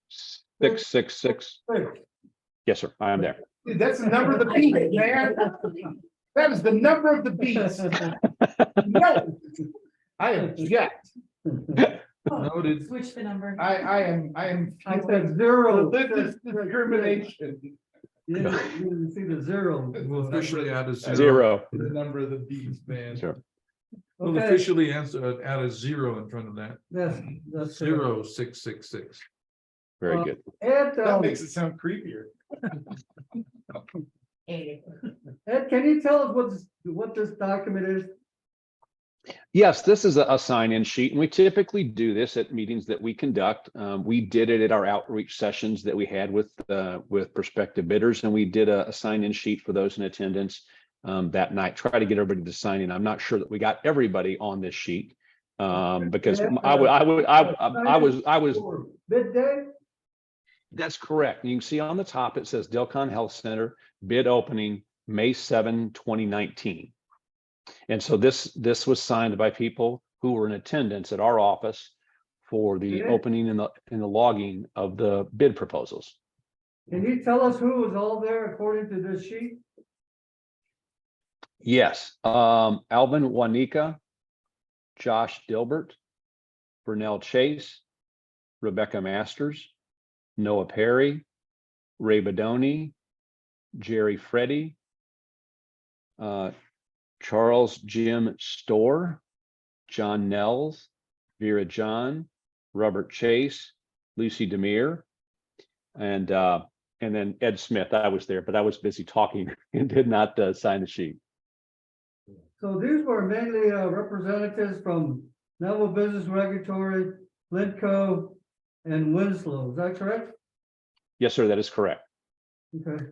666. 6. Yes, sir. I am there. Dude, that's the number of the beast, man. That is the number of the beast. No, I object. Noted. Switch the number. I am. I said 0. This is discrimination. You didn't see the 0. We'll officially add a zero. Zero. The number of the beast, man. Sure. We'll Okay. officially answer, add a 0 in front of that. That's 0666. Very good. Ed, That makes it sound creepier. Ed, can you tell us what this document is? Yes, this is a sign-in sheet, and we typically do this at meetings that we conduct. We did it at our outreach sessions that we had with prospective bidders, and we did a sign-in sheet for those in attendance that night. Try to get everybody to sign in. I'm not sure that we got everybody on this sheet because I was. Bid day? That's correct. You can see on the top, it says Delcon Health Center bid opening May 7, 2019. And so this was signed by people who were in attendance at our office for the opening and the logging of the bid proposals. Can you tell us who was all there according to this sheet? Yes, Alvin Wanika, Josh Dilbert, Burnell Chase, Rebecca Masters, Noah Perry, Ray Badoni, Jerry Freddy, Charles Jim Storr, John Nels, Vera John, Robert Chase, Lucy Demir, and then Ed Smith. I was there, but I was busy talking and did not sign the sheet. So these were mainly representatives from Neville Business Regulatory, Lindco, and Winslow. Is that correct? Yes, sir, that is correct. Okay.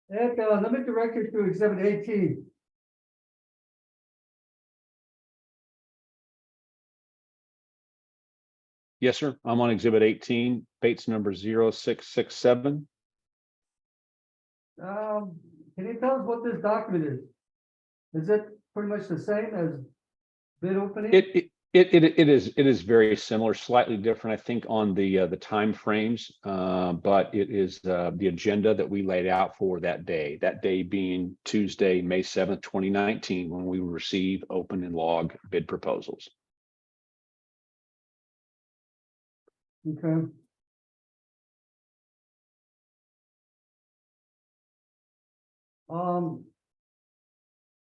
Ed, let me direct you to exhibit 18. Yes, sir. I'm on exhibit 18, Bates number 0667. Can you tell us what this document is? Is it pretty much the same as bid opening? It is very similar, slightly different, I think, on the time frames, but it is the agenda that we laid out for that day being Tuesday, May 7th, 2019, when we receive, open, and log bid proposals. Okay.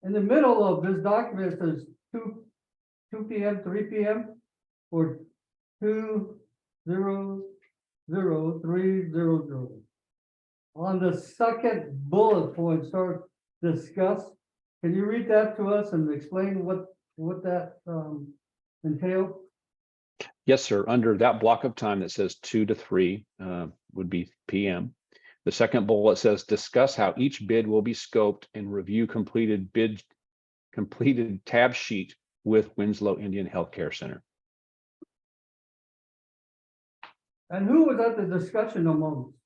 In the middle of this document, it says 2 p.m., 3 p.m. or 200300. On the second bullet point, start discuss. Can you read that to us and explain what that entails? Yes, sir. Under that block of time that says 2 to 3 would be PM. The second bullet says discuss how each bid will be scoped and review completed tab sheet with Winslow Indian Healthcare Center. And who was at the discussion amongst?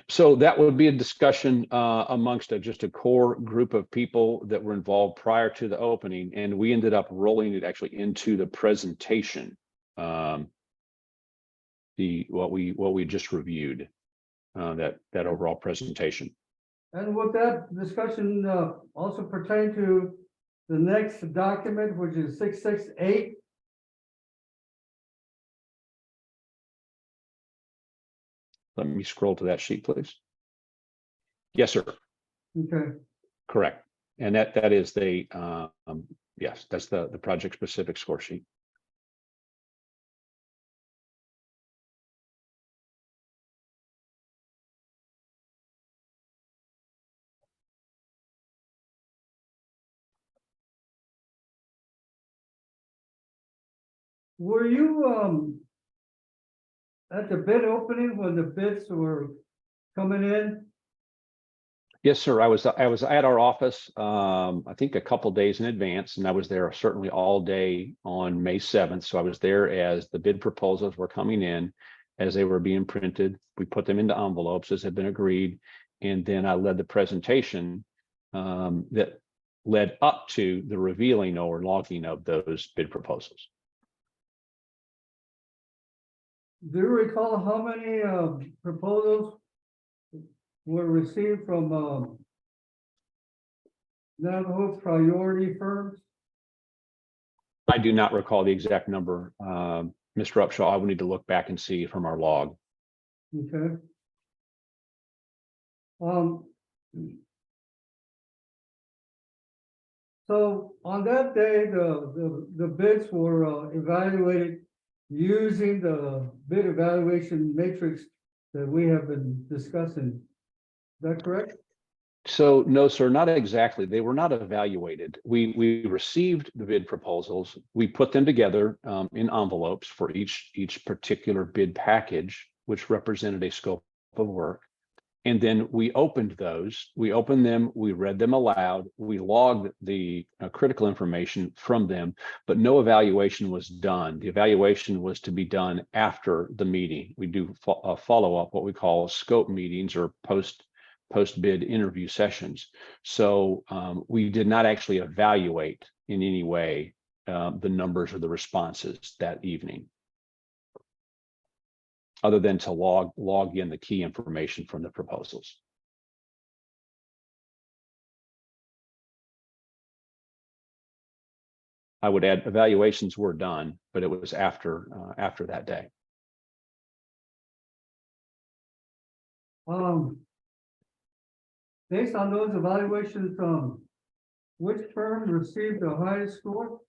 So that would be a discussion amongst just a core group of people that were involved prior to the opening, and we ended up rolling it actually into the presentation. What we just reviewed, that overall presentation. And would that discussion also pertain to the next document, which is 668? Let me scroll to that sheet, please. Yes, sir. Okay. Correct. And that is yes, that's the project specific score sheet. Were you, at the bid opening when the bids were coming in? Yes, sir. I was at our office, I think a couple days in advance, and I was there certainly all day on May 7th. So I was there as the bid proposals were coming in, as they were being printed. We put them into envelopes as had been agreed. And then I led the presentation that led up to the revealing or logging of those bid proposals. Do you recall how many, proposals were received from, Navajo priority firms? I do not recall the exact number, Mr. Upshaw. I would need to look back and see from our log. Okay. So on that day, the bids were evaluated using the bid evaluation matrix that we have been discussing. Is that correct? So no, sir, not exactly. They were not evaluated. We received the bid proposals. We put them together in envelopes for each particular bid package, which represented a scope of work. And then we opened those. We opened them. We read them aloud. We logged the critical information from them, but no evaluation was done. The evaluation was to be done after the meeting. We do follow up, what we call scope meetings or post bid interview sessions. So we did not actually evaluate in any way the numbers or the responses that evening, other than to log in the key information from the proposals. I would add evaluations were done, but it was after that day. Based on those evaluations, which firm received the highest score?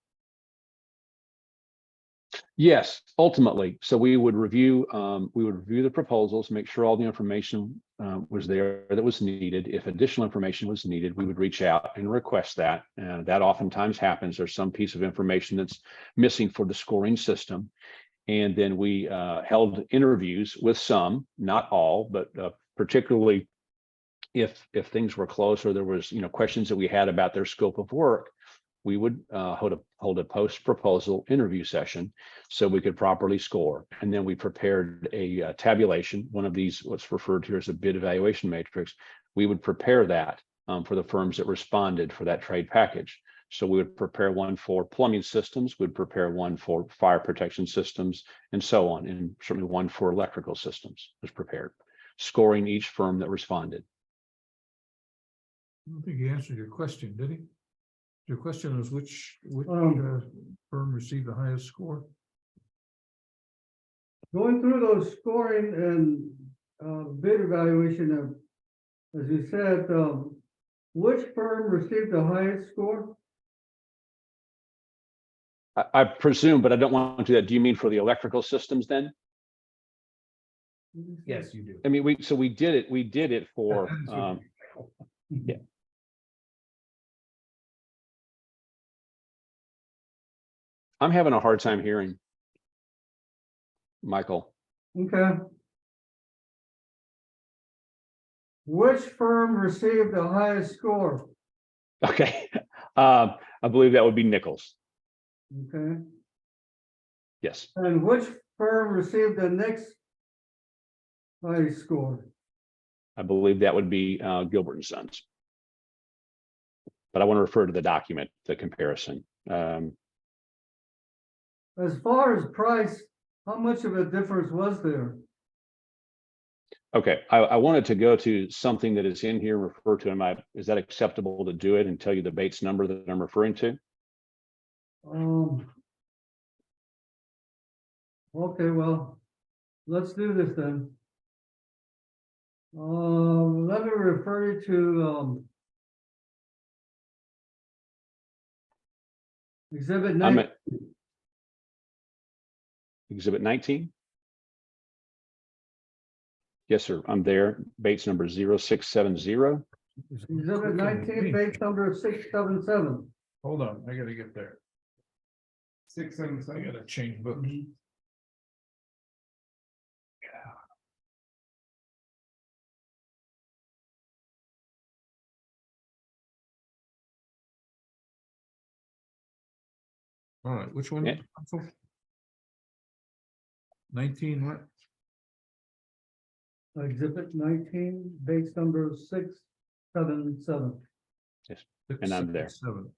Yes, ultimately. So we would review the proposals, make sure all the information was there that was needed. If additional information was needed, we would reach out and request that. And that oftentimes happens. There's some piece of information that's missing for the scoring system. And then we held interviews with some, not all, but particularly if things were close or there was, questions that we had about their scope of work, we would hold a post-proposal interview session so we could properly score. And then we prepared a tabulation, one of these, what's referred to as a bid evaluation matrix. We would prepare that for the firms that responded for that trade package. So we would prepare one for plumbing systems, we'd prepare one for fire protection systems, and so on. And certainly one for electrical systems was prepared, scoring each firm that responded. I don't think he answered your question, did he? Your question was which firm received the highest score? Going through those scoring and bid evaluation, as you said, which firm received the highest score? I presume, but I don't want to do that. Do you mean for the electrical systems then? Yes, you do. I mean, we did it for, yeah. I'm having a hard time hearing, Michael. Okay. Which firm received the highest score? Okay, I believe that would be Nichols. Okay. Yes, And which firm received the next highest score? I believe that would be Gilbert and Sons. But I want to refer to the document, the comparison. As far as price, how much of a difference was there? Okay, I wanted to go to something that is in here and refer to him. Is that acceptable to do it and tell you the Bates number that I'm referring to? Okay, well, let's do this then. Let me refer you to Exhibit 9. I'm at Exhibit 19. Yes, sir. I'm there. Bates number 0670. Exhibit 19, page number 677. Hold on, I gotta get there. 6, 7, I 7. gotta change books. All right, which one? Yeah. 19, what? Exhibit 19, base number 677. And I'm there. 677.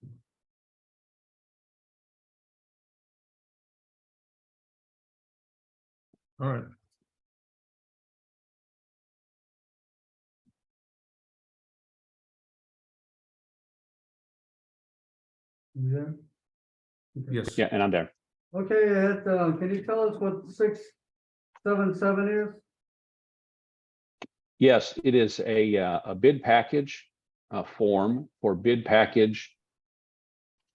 All right. Yeah. Yes. Yeah, and I'm there. Okay, Ed, can you tell us what 677 is? Yes, it is a bid package form for bid package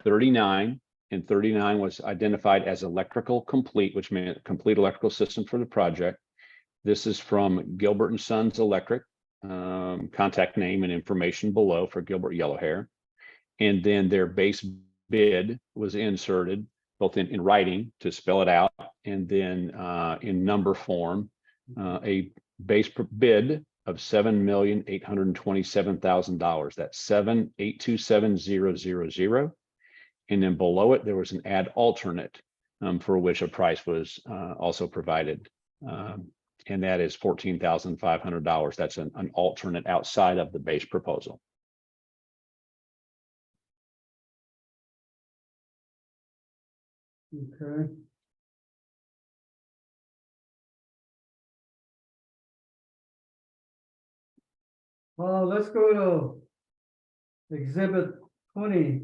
39, and 39 was identified as electrical complete, which meant complete electrical system for the project. This is from Gilbert and Sons Electric, contact name and information below for Gilbert Yellowhair. And then their base bid was inserted both in writing to spell it out, and then in number form, a base bid of $7,827,000. That's 7,827,000. And then below it, there was an add alternate for which a price was also provided. And that is $14,500. That's an alternate outside of the base proposal. Okay. Let's go to exhibit 20.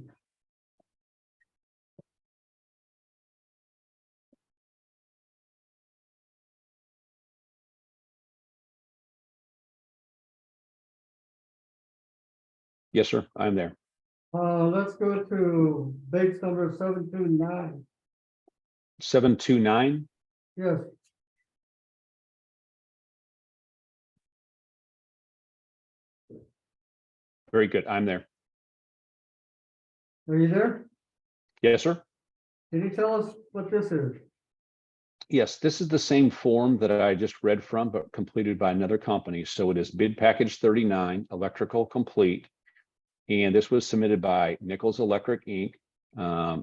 Yes, sir, I'm there. Let's go to base number 729. 729. Yes, Very good. I'm there. are you there? Yes, sir. Can you tell us what this is? Yes, this is the same form that I just read from, but completed by another company. So it is bid package 39, electrical complete. And this was submitted by Nichols Electric Inc.,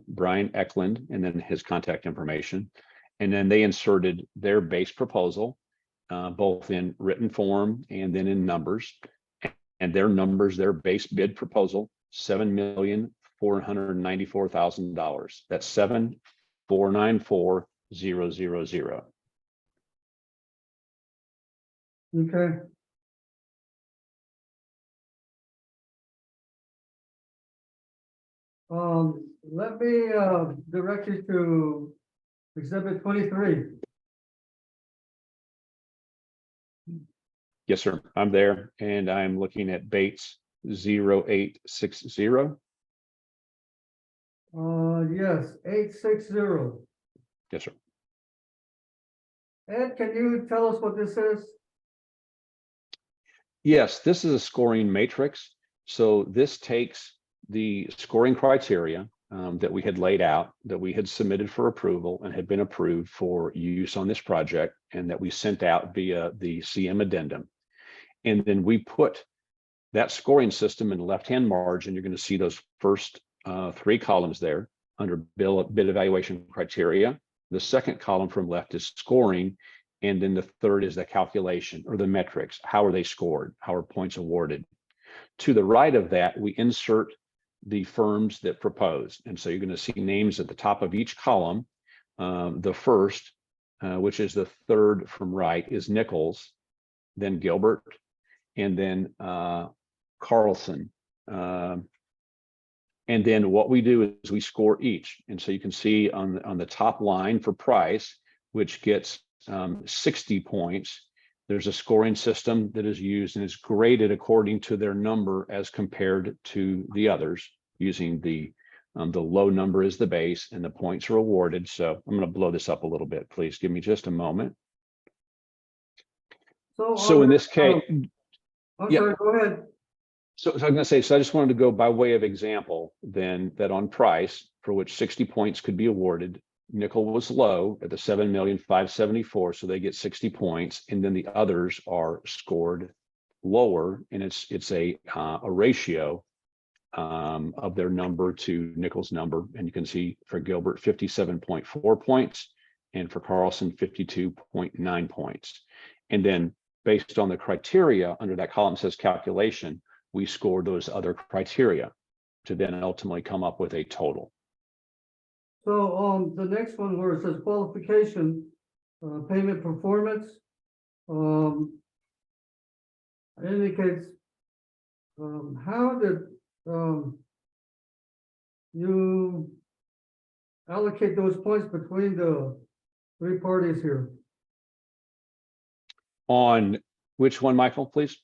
Brian Eklund, and then his contact information. And then they inserted their base proposal, both in written form and then in numbers. And their numbers, their base bid proposal, $7,494,000. That's 7,494,000. Okay. Let me direct you to exhibit 23. Yes, sir. I'm there, and I'm looking at Bates 0860. Yes, 860. Yes, sir. Ed, can you tell us what this is? Yes, this is a scoring matrix. So this takes the scoring criteria that we had laid out, that we had submitted for approval and had been approved for use on this project, and that we sent out via the CM addendum. And then we put that scoring system in the left-hand margin. You're going to see those first 3 columns there under bid evaluation criteria. The second column from left is scoring. And then the third is the calculation or the metrics. How are they scored? How are points awarded? To the right of that, we insert the firms that proposed. And so you're going to see names at the top of each column. The first, which is the third from right, is Nichols, then Gilbert, and then Carlson. And then what we do is we score each. And so you can see on the top line for price, which gets 60 points, there's a scoring system that is used and is graded according to their number as compared to the others, using the low number as the base, and the points are awarded. So I'm going to blow this up a little bit. Please give me just a moment. So in this case, I'm yeah. sorry, go ahead. So I'm gonna say, so I just wanted to go by way of example, then that on price, for which 60 points could be awarded, nickel was low at the 7,574,000, so they get 60 points, and then the others are scored lower, and it's a ratio of their number to nickel's number, and you can see for Gilbert 57.4 points, and for Carlson 52.9 points, and then based on the criteria under that column says calculation, we scored those other criteria to then ultimately come up with a total. So, the next one where it says qualification, payment performance, indicates, how did, you allocate those points between the three parties here? On which one, Michael, please?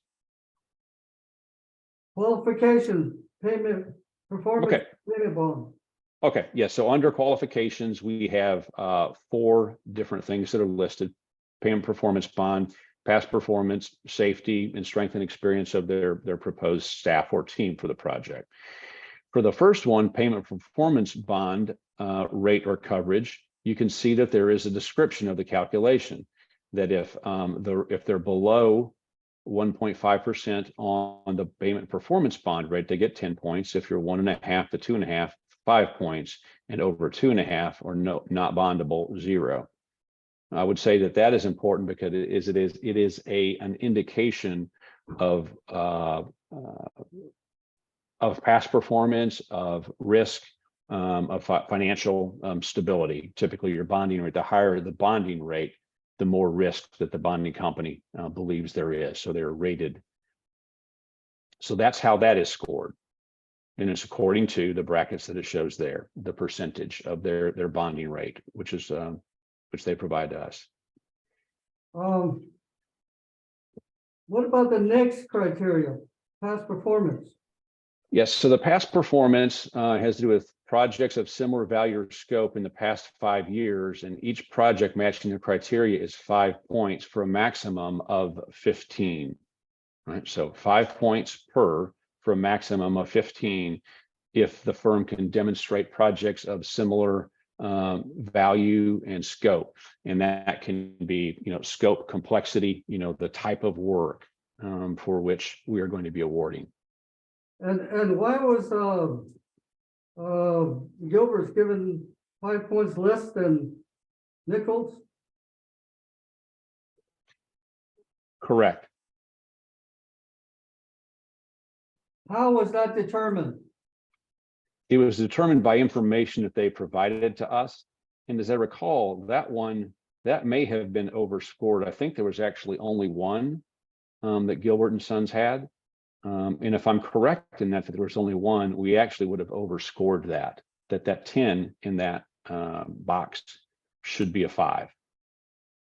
Qualification, payment, performance, Okay. payment bond. Okay, yeah, so under qualifications, we have 4 different things that are listed: payment performance bond, past performance, safety, and strength and experience of their proposed staff or team for the project. For the first one, payment performance bond rate or coverage, you can see that there is a description of the calculation, that if they're below 1.5% on the payment performance bond rate, they get 10 points. If you're 1.5 to 2.5, 5 points, and over 2.5 or not bondable, 0. I would say that is important because it is an indication of past performance, of risk, of financial stability. Typically, your bonding rate, the higher the bonding rate, the more risk that the bonding company believes there is. So they're rated. So that's how that is scored. And it's according to the brackets that it shows there, the percentage of their bonding rate, which they provide to us. What about the next criteria, past performance? Yes, so the past performance has to do with projects of similar value or scope in the past 5 years, and each project matching the criteria is 5 points for a maximum of 15. Right, so 5 points for a maximum of 15 if the firm can demonstrate projects of similar value and scope, and that can be, scope, complexity, the type of work for which we are going to be awarding. And why was Gilbert's given 5 points less than Nichols? Correct. How was that determined? It was determined by information that they provided to us. And as I recall, that may have been overscored. I think there was actually only one that Gilbert and Sons had. And if I'm correct in that there was only one, we actually would have overscored that 10 in that box should be a 5.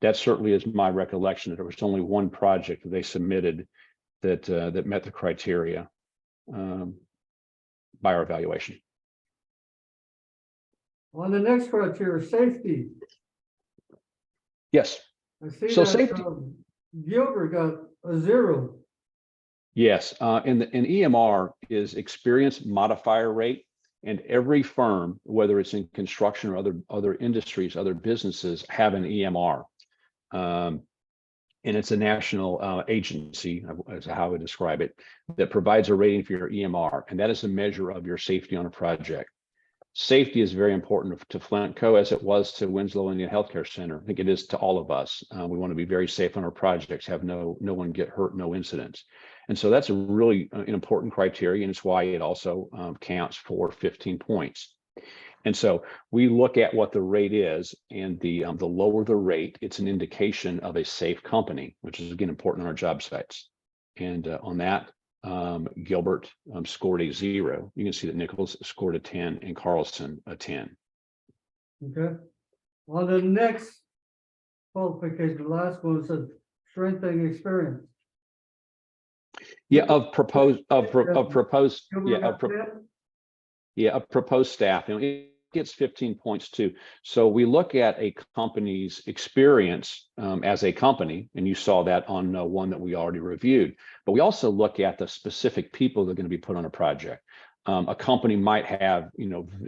That certainly is my recollection, that there was only one project that they submitted that met the criteria by our evaluation. On the next criteria, safety. Yes. I see So that safety. Gilbert got a 0. Yes, and EMR is experience modifier rate, and every firm, whether it's in construction or other industries, other businesses, have an EMR. And it's a national agency, is how I would describe it, that provides a rating for your EMR, and that is a measure of your safety on a project. Safety is very important to Flintco, as it was to Winslow Indian Healthcare Center. I think it is to all of us. We want to be very safe on our projects, have no one get hurt, no incidents. And so that's a really an important criteria, and it's why it also counts for 15 points. And so we look at what the rate is, and the lower the rate, it's an indication of a safe company, which is again important on our job sites. And on that, Gilbert scored a 0. You can see that Nichols scored a 10 and Carlson a 10. Okay. On the next qualification, the last one says strengthening experience. Yeah, of proposed staff. gets 15 points too. So we look at a company's experience as a company, and you saw that on one that we already reviewed. But we also look at the specific people that are going to be put on a project. A company might have,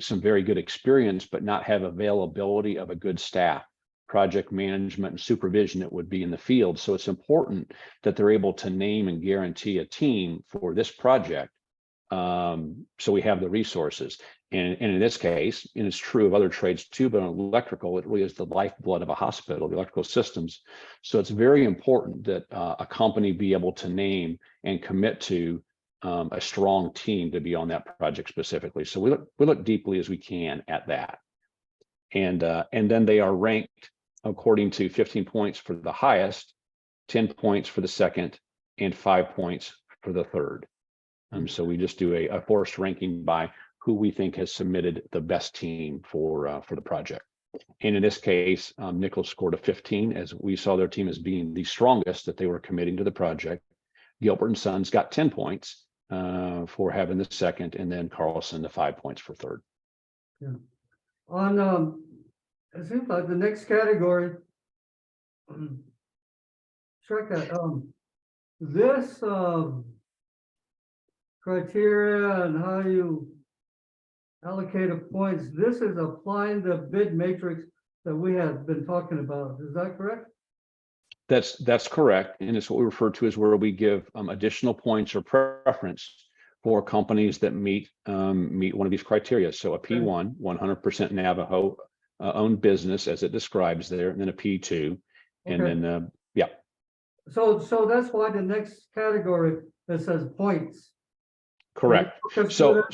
some very good experience, but not have availability of a good staff, project management and supervision that would be in the field. So it's important that they're able to name and guarantee a team for this project. So we have the resources. And in this case, and it's true of other trades too, but on electrical, it really is the lifeblood of a hospital, the electrical systems. So it's very important that a company be able to name and commit to a strong team to be on that project specifically. So we look deeply as we can at that. And then they are ranked according to 15 points for the highest, 10 points for the second, and 5 points for the third. So we just do a forced ranking by who we think has submitted the best team for the project. And in this case, Nichols scored a 15, as we saw their team as being the strongest that they were committing to the project. Gilbert and Sons got 10 points for having the second, and then Carlson the 5 points for third. Yeah. On it seems like the next category, check that this criteria and how you allocate of points, this is applying the bid matrix that we have been talking about. Is that correct? That's correct, and it's what we refer to as where we give additional points or preference for companies that meet one of these criteria. So a P1, 100% Navajo owned business, as it describes there, and then a P2, and then yeah. So that's why the next category that says points. Correct. So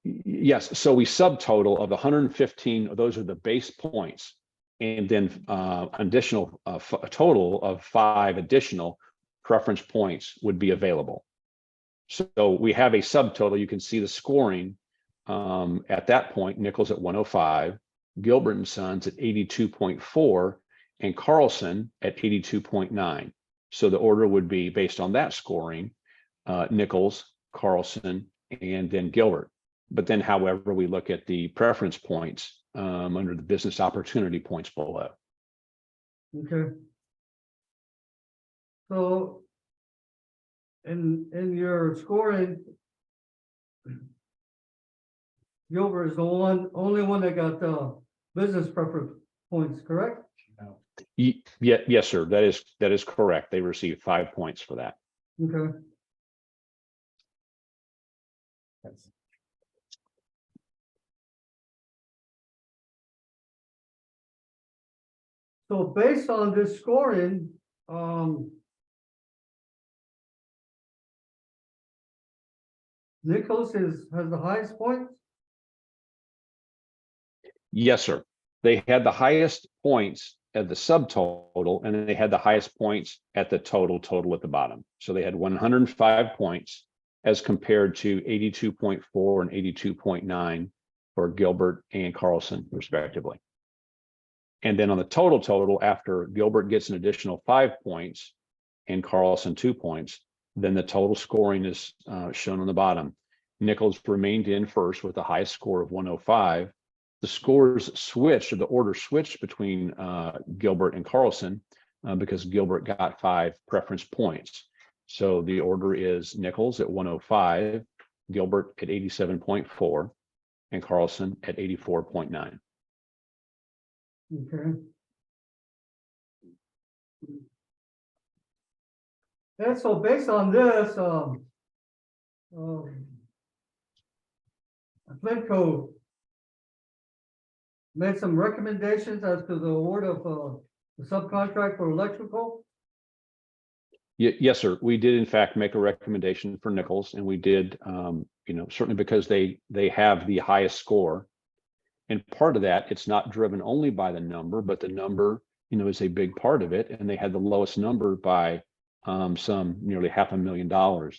yes, so we subtotal of the 115. Those are the base points, and then additional a total of 5 additional preference points would be available. So we have a subtotal. You can see the scoring at that point. Nichols at 105, Gilbert and Sons at 82.4, and Carlson at 82.9. So the order would be based on that scoring: Nichols, Carlson, and then Gilbert. But then, however, we look at the preference points under the business opportunity points below. Okay. So in your scoring, Gilbert is the only one that got the business preference points, correct? Yes, sir. That is correct. They received 5 points for that. Okay. So based on this scoring, Nichols has the highest points? Yes, sir. They had the highest points at the subtotal, and then they had the highest points at the total at the bottom. So they had 105 points as compared to 82.4 and 82.9 for Gilbert and Carlson, respectively. And then on the total, after Gilbert gets an additional 5 points and Carlson 2 points, then the total scoring is shown on the bottom. Nichols remained in first with the highest score of 105. The scores switched, or the order switched between Gilbert and Carlson because Gilbert got 5 preference points. So the order is Nichols at 105, Gilbert at 87.4, and Carlson at 84.9. Okay. And so based on this, Flintco made some recommendations as to the award of the subcontract for electrical. Yes, sir. We did in fact make a recommendation for Nichols, and we did, certainly because they have the highest score. And part of that, it's not driven only by the number, but the number, is a big part of it. And they had the lowest number by some nearly $500,000.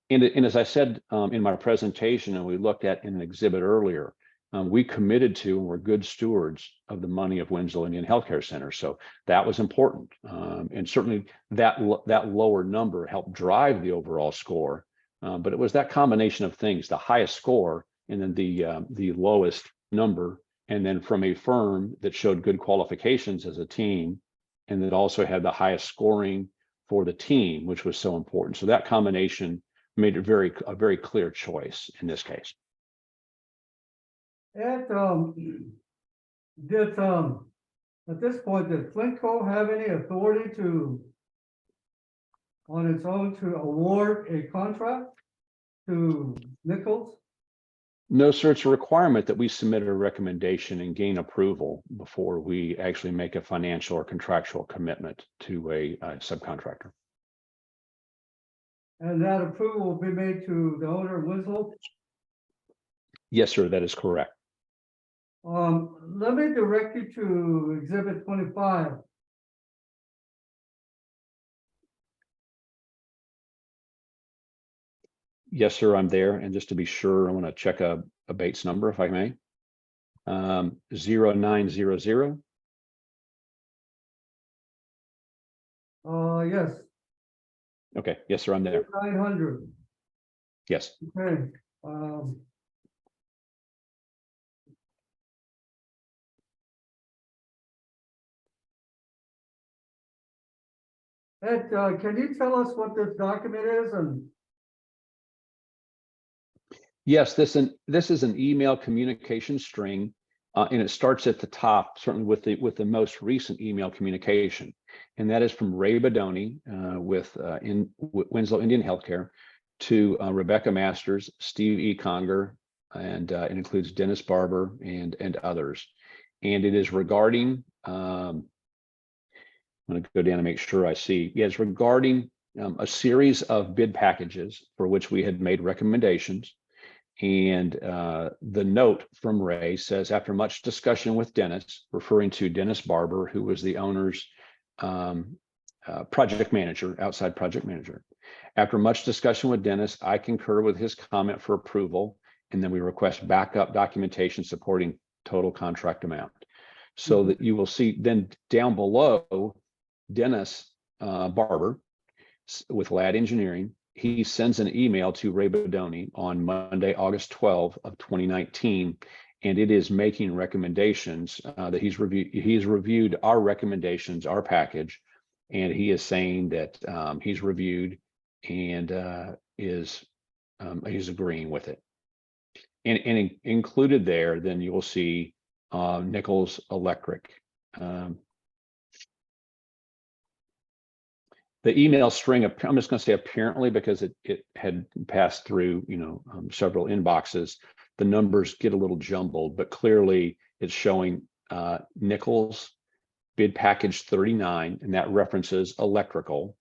And as I said in my presentation, and we looked at in an exhibit earlier, we committed to and were good stewards of the money of Winslow Indian Healthcare Center. So that was important. And certainly that lower number helped drive the overall score. But it was that combination of things, the highest score and then the lowest number, and then from a firm that showed good qualifications as a team, and that also had the highest scoring for the team, which was so important. So that combination made it a very clear choice in this case. Ed, did, at this point, did Flintco have any authority to, on its own, to award a contract to Nichols? No, sir, it's a requirement that we submit a recommendation and gain approval before we actually make a financial or contractual commitment to a subcontractor. And that approval will be made to the owner of Winslow? Yes, sir, that is correct. Let me direct you to exhibit 25. Yes, sir, I'm there. And just to be sure, I want to check a Bates number if I may. 0900. Yes, Okay, yes, sir, I'm there. 900. Yes. Okay, Ed, can you tell us what this document is? And Yes, this is an email communication string, and it starts at the top, certainly with the most recent email communication, and that is from Ray Badoni with Winslow Indian Healthcare to Rebecca Masters, Steve E. Conger, and it includes Dennis Barber and others. And it is regarding, I'm going to go down and make sure I see. Yeah, it's regarding a series of bid packages for which we had made recommendations. And the note from Ray says, after much discussion with Dennis, referring to Dennis Barber, who was the owner's project manager, outside project manager. After much discussion with Dennis, I concur with his comment for approval, and then we request backup documentation supporting total contract amount. So that you will see then down below, Dennis Barber with Ladd Engineering, he sends an email to Ray Badoni on Monday, August 12 of 2019, and it is making recommendations that he's reviewed our recommendations, our package, and he is saying that he's reviewed and is he's agreeing with it. And included there, then you will see Nichols Electric. The email string, I'm just going to say apparently because it had passed through, several inboxes. The numbers get a little jumbled, but clearly it's showing Nichols bid package 39, and that references electrical,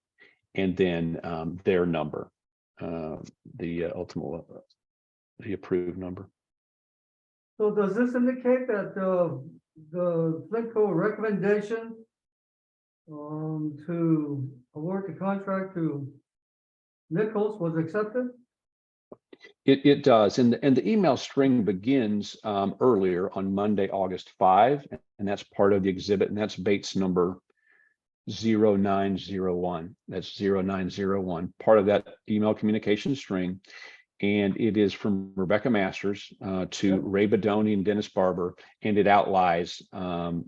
and then their number, the approved number. so does this indicate that the Flintco recommendation to award the contract to Nichols was accepted? It does, and the email string begins earlier on Monday, August 5, and that's part of the exhibit, and that's Bates number 0901. That's 0901, part of that email communication string, and it is from Rebecca Masters to Ray Badoni and Dennis Barber, and it outlines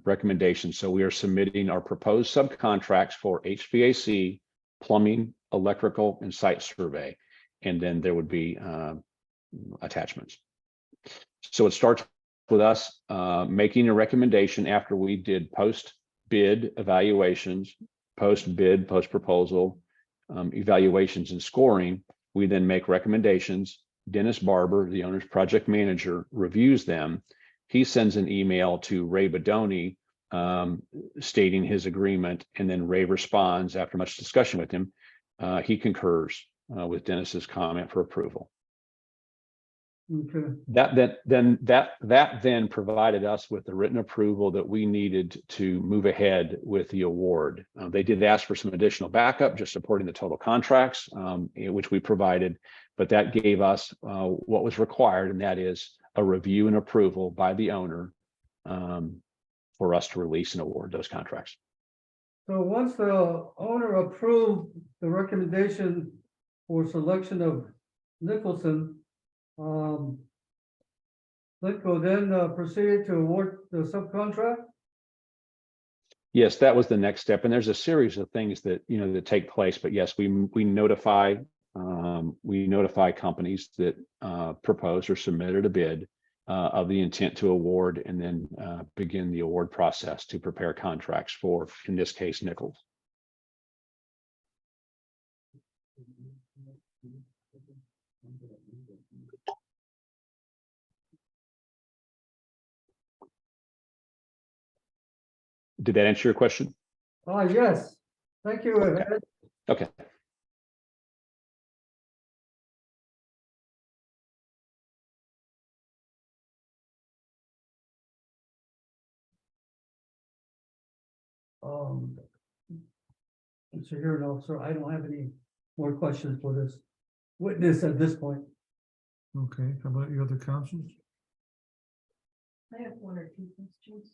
recommendations. So we are submitting our proposed subcontracts for HVAC, plumbing, electrical, and site survey, and then there would be attachments. So it starts with us making a recommendation after we did post-bid evaluations, post-bid, post-proposal evaluations and scoring. We then make recommendations. Dennis Barber, the owner's project manager, reviews them. He sends an email to Ray Badoni stating his agreement, and then Ray responds after much discussion with him. He concurs with Dennis's comment for approval. Okay. That then provided us with the written approval that we needed to move ahead with the award. They did ask for some additional backup, just supporting the total contracts, which we provided, but that gave us what was required, and that is a review and approval by the owner for us to release and award those contracts. So once the owner approved the recommendation for selection of Nicholson, Litco then proceeded to award the subcontract. Yes, that was the next step. And there's a series of things that, that take place. But yes, we notify companies that proposed or submitted a bid of the intent to award, and then begin the award process to prepare contracts for, in this case, Nichols. Did that answer your question? Yes, thank you, Ed. Okay. Mr. Hearing Officer, I don't have any more questions for this witness at this point. Okay, how about your other councils? I have one or two questions.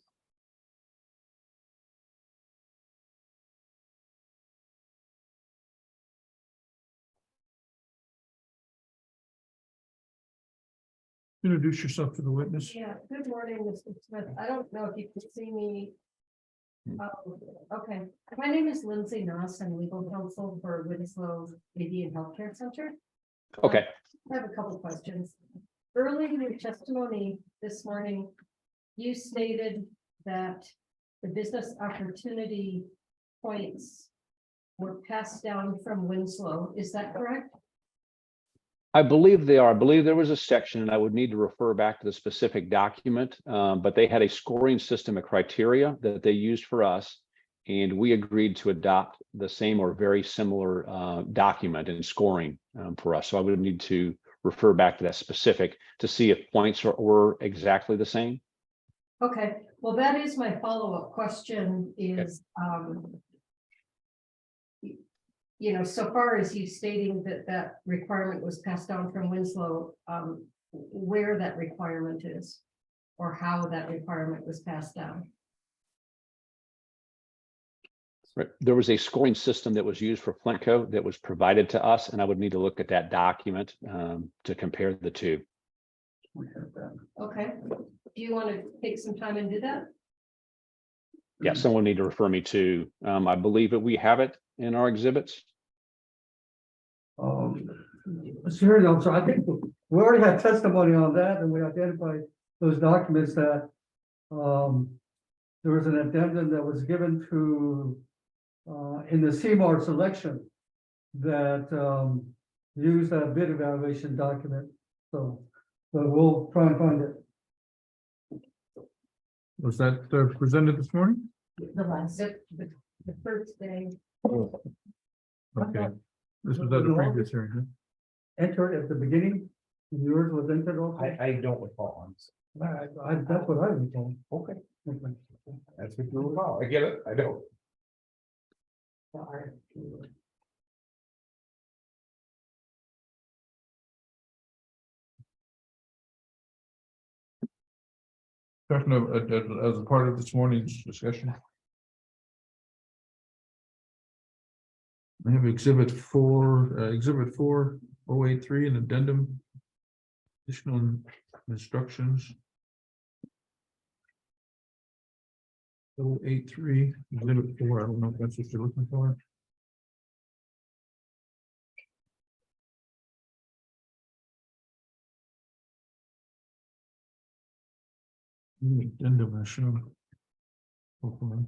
Introduce yourself to the witness. Yeah, good morning, Mr. Smith. I don't know if you can see me. Okay, my name is Lindsay Noss. I'm legal counsel for Winslow Media and Healthcare Center. Okay. I have a couple questions. Early in your testimony this morning, you stated that the business opportunity points were passed down from Winslow. Is that correct? I believe they are. I believe there was a section, and I would need to refer back to the specific document, but they had a scoring system of criteria that they used for us, and we agreed to adopt the same or very similar document and scoring for us. So I would need to refer back to that specific to see if points were exactly the same. Okay, well, that is my follow-up question is, so far as you stating that requirement was passed down from Winslow, where that requirement is or how that requirement was passed down. Right. There was a scoring system that was used for Flintco that was provided to us, and I would need to look at that document to compare the two. Okay, do you want to take some time and do that? Yeah, someone need to refer me to, I believe that we have it in our exhibits. Mr. Hearing Officer, I think we already had testimony on that, and we identified those documents that there was an addendum that was given to in the CMAR selection that used that bid evaluation document. So we'll try and find it. Was that presented this morning? The last, the first day. Okay, this was at a previous hearing, huh? Entered at the beginning. Yours was entered also. I don't recall. That's what I was told. Okay. That's what you recall. I get it. I don't. Talking of, as a part of this morning's discussion. I have exhibit 4083, an addendum. Additional instructions. 083, exhibit 4, I don't know if that's what you're looking for. Addendum, I show. Hopefully.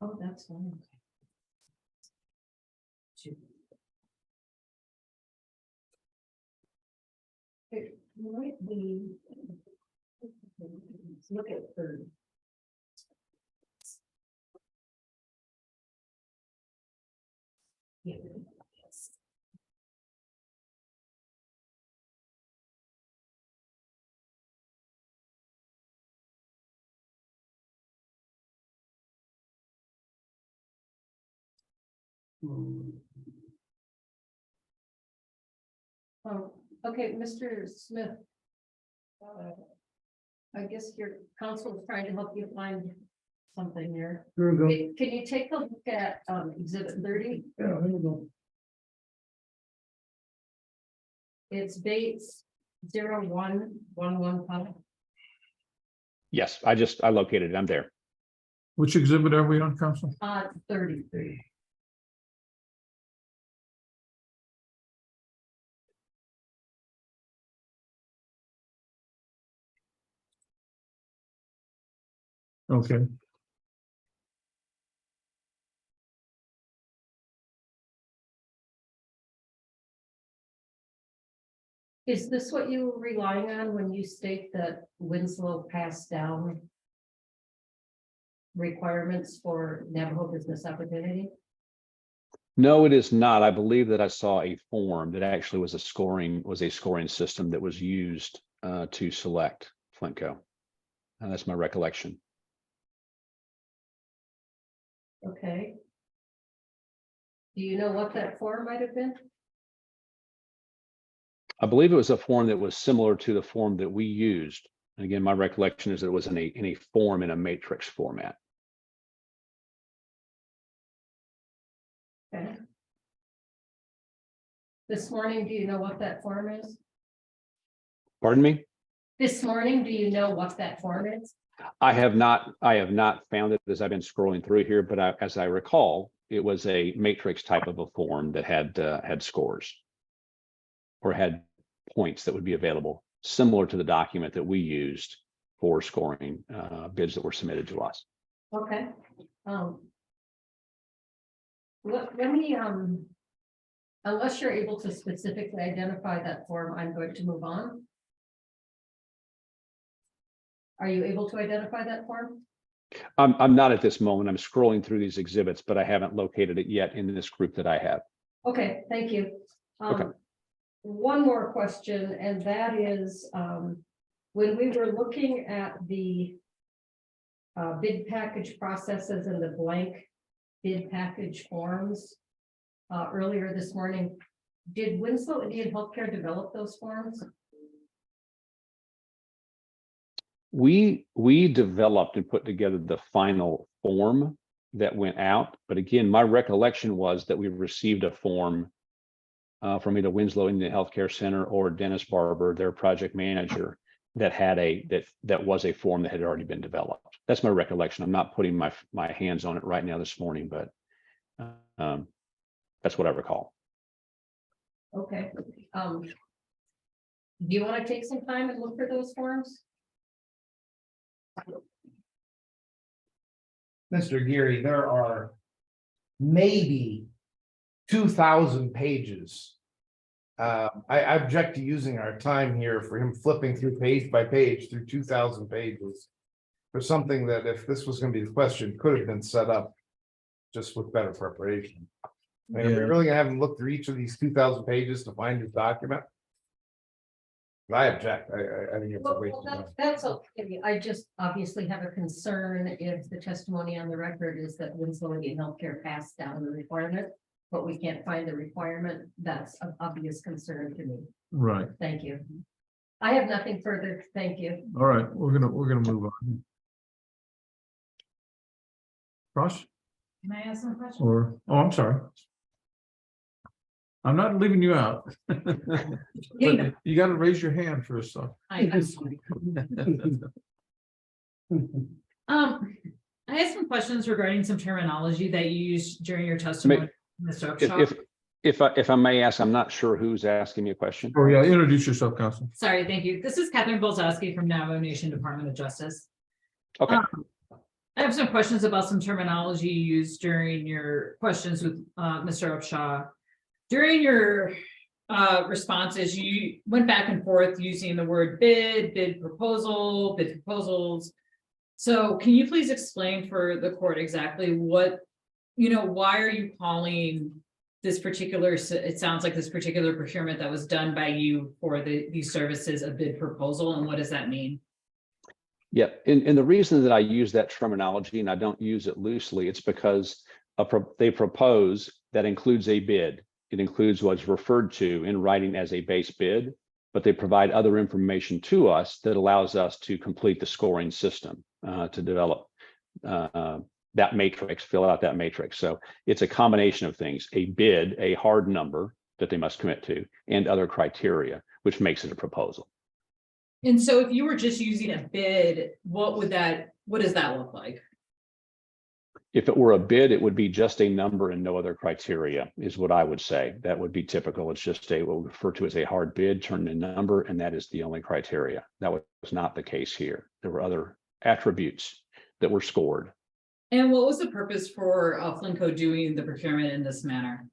Oh, that's fine. It might be. Let's look at 30. Yeah. Oh, okay, Mr. Smith. I guess your counsel is trying to help you find something here. Here we go. Can you take a look at exhibit 30? Yeah, here we go. It's Bates 01115. Yes, I located it. I'm there. Which exhibit are we on, Council? 30. Okay. Is this what you were relying on when you state that Winslow passed down requirements for Navajo business opportunity? No, it is not. I believe that I saw a form that actually was a scoring system that was used to select Flintco. And that's my recollection. Okay. Do you know what that form might have been? I believe it was a form that was similar to the form that we used. And again, my recollection is that it was in a form in a matrix format. Okay. This morning, do you know what that form is? Pardon me? This morning, do you know what that form is? I have not found it as I've been scrolling through here, but as I recall, it was a matrix type of a form that had scores or had points that would be available, similar to the document that we used for scoring bids that were submitted to us. Okay. Let me, unless you're able to specifically identify that form, I'm going to move on. Are you able to identify that form? I'm not at this moment. I'm scrolling through these exhibits, but I haven't located it yet in this group that I have. Okay, thank you. Okay. One more question, and that is, when we were looking at the bid package processes and the blank bid package forms earlier this morning, did Winslow Indian Healthcare develop those forms? We developed and put together the final form that went out. But again, my recollection was that we received a form from either Winslow Indian Healthcare Center or Dennis Barber, their project manager, that had that was a form that had already been developed. That's my recollection. I'm not putting my hands on it right now this morning, but that's what I recall. Okay. Do you want to take some time and look for those forms? Mr. Geary, there are maybe 2,000 pages. I object to using our time here for him flipping through page by page through 2,000 pages for something that, if this was going to be the question, could have been set up just with better preparation. I mean, are we really gonna have him look through each of these 2,000 pages to find his document? I object. I think it's a waste of time. That's okay. I just obviously have a concern if the testimony on the record is that Winslow Indian Healthcare passed down the requirement, but we can't find the requirement. That's an obvious concern to me. Right. Thank you. I have nothing further. Thank you. All right, we're gonna move on. Ross? Can I ask some questions? Or, oh, I'm sorry. I'm not leaving you out. But you gotta raise your hand first, so. I'm sorry. I have some questions regarding some terminology that you used during your testimony. Mr. Upshaw. If I may ask, I'm not sure who's asking me a question. Oh, yeah, introduce yourself, Council. Sorry, thank you. This is Catherine Bolzowski from Navajo Nation Department of Justice. Okay. I have some questions about some terminology used during your questions with Mr. Upshaw. During your responses, you went back and forth using the word bid, bid proposal, bid proposals. So can you please explain for the court exactly what, why are you calling this particular, it sounds like this particular procurement that was done by you for these services a bid proposal, and what does that mean? Yeah, and the reason that I use that terminology and I don't use it loosely, it's because they propose that includes a bid. It includes what's referred to in writing as a base bid, but they provide other information to us that allows us to complete the scoring system, to develop that matrix, fill out that matrix. So it's a combination of things, a bid, a hard number that they must commit to, and other criteria, which makes it a proposal. And so if you were just using a bid, what does that look like? If it were a bid, it would be just a number and no other criteria, is what I would say. That would be typical. It's just what we refer to as a hard bid, turn in a number, and that is the only criteria. That was not the case here. There were other attributes that were scored. And what was the purpose for Flinco doing the procurement in this manner?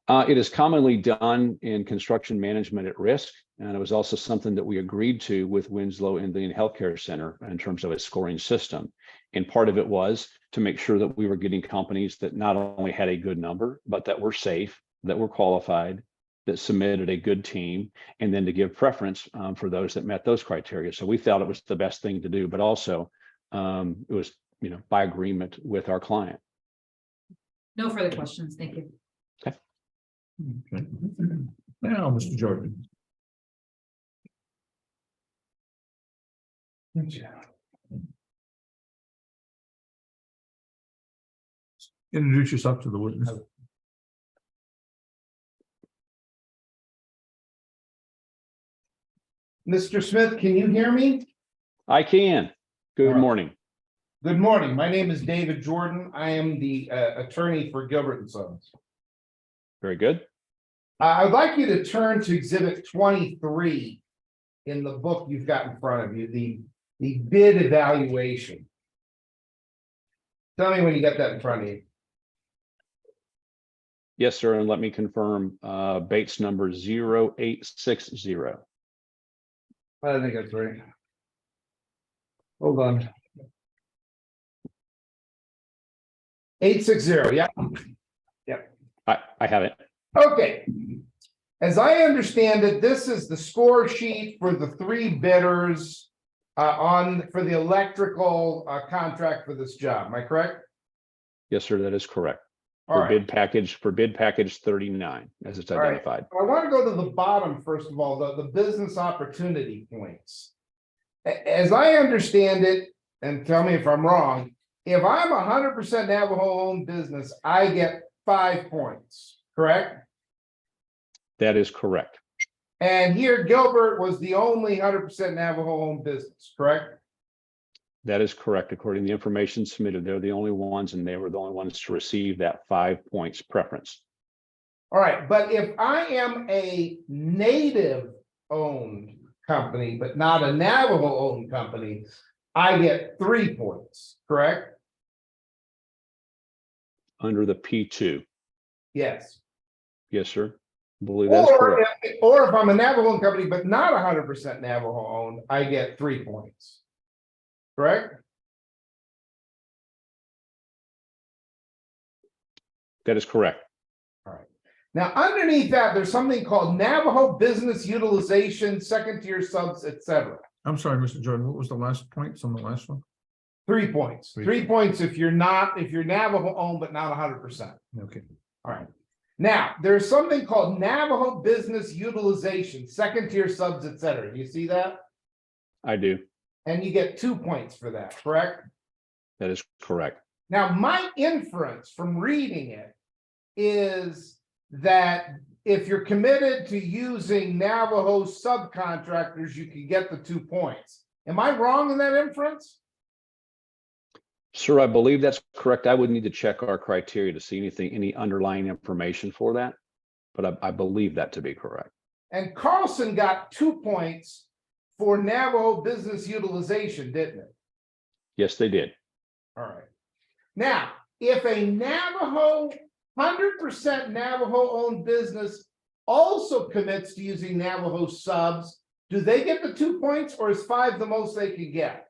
It is commonly done in construction management at risk, and it was also something that we agreed to with Winslow Indian Healthcare Center in terms of its scoring system. And part of it was to make sure that we were getting companies that not only had a good number, but that were safe, that were qualified, that submitted a good team, and then to give preference for those that met those criteria. So we felt it was the best thing to do, but also it was, by agreement with our client. No further questions. Thank you. Okay. Now, Mr. Jordan. Introduce yourself to the witness. Mr. Smith, can you hear me? I can. Good All right. morning. Good morning. My name is David Jordan. I am the attorney for Gilbert and Sons. Very good. I'd like you to turn to exhibit 23 in the book you've got in front of you, the bid evaluation. Tell me when you got that in front of you. Yes, sir. And let me confirm Bates number 0860. I think that's right. Hold on. 860, yeah. Yep. I have it. Okay. As I understand it, this is the score sheet for the three bidders for the electrical contract for this job. Am I correct? Yes, sir. That is correct. All For right. bid package 39, as it's All right. identified. I want to go to the bottom, first of all, the business opportunity points. As I understand it, and tell me if I'm wrong, if I'm 100% Navajo-owned business, I get 5 points, correct? That is correct. And here Gilbert was the only 100% Navajo-owned business, correct? That is correct. According to the information submitted, they're the only ones, and they were the only ones to receive that 5 points preference. All right, but if I am a native-owned company, but not a Navajo-owned company, I get 3 points, correct? Under the P2. Yes. Yes, sir. I believe that's correct. Or if I'm a Navajo-owned company, but not 100% Navajo-owned, I get 3 points. Correct? That is correct. All right. Now, underneath that, there's something called Navajo business utilization, second tier subs, etc. I'm sorry, Mr. Jordan, what was the last points on the last one? 3 points. 3 points if you're Navajo owned, but not 100%. Okay. All right. Now, there's something called Navajo business utilization, second tier subs, etc. You see that? I do. And you get 2 points for that, correct? That is correct. Now, my inference from reading it is that if you're committed to using Navajo subcontractors, you can get the 2 points. Am I wrong in that inference? Sir, I believe that's correct. I would need to check our criteria to see any underlying information for that, but I believe that to be correct. And Carlson got 2 points for Navajo business utilization, didn't it? Yes, they did. All right. Now, if a Navajo, 100% Navajo owned business also commits to using Navajo subs, do they get the 2 points, or is 5 the most they could get?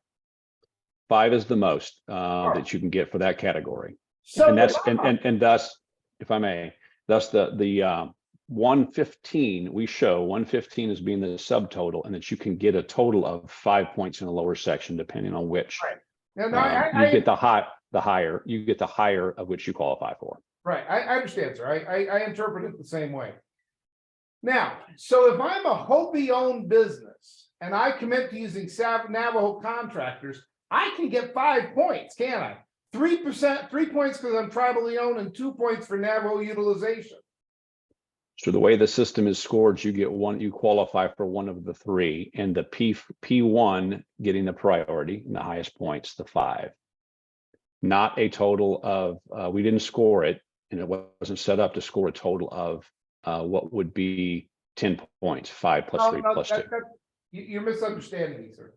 5 is the most that you can get for that category. So And that's, if I'm- and thus, if I may, thus the 115, we show 115 as being the subtotal, and that you can get a total of 5 points in the lower section, depending on which. Right. Now, You get the higher, you get the higher of which you qualify for. Right, I understand, sir. I interpret it the same way. Now, so if I'm a Hopi-owned business and I commit to using Navajo contractors, I can get 5 points, can I? 3%, 3 points because I'm tribally owned, and 2 points for Navajo utilization. So the way the system is scored, you get one, you qualify for one of the 3, and the P1 getting the priority and the highest points, the 5. Not a total of, we didn't score it, and it wasn't set up to score a total of what would be 10 points, 5 plus 3 plus 2. You're misunderstanding me, sir.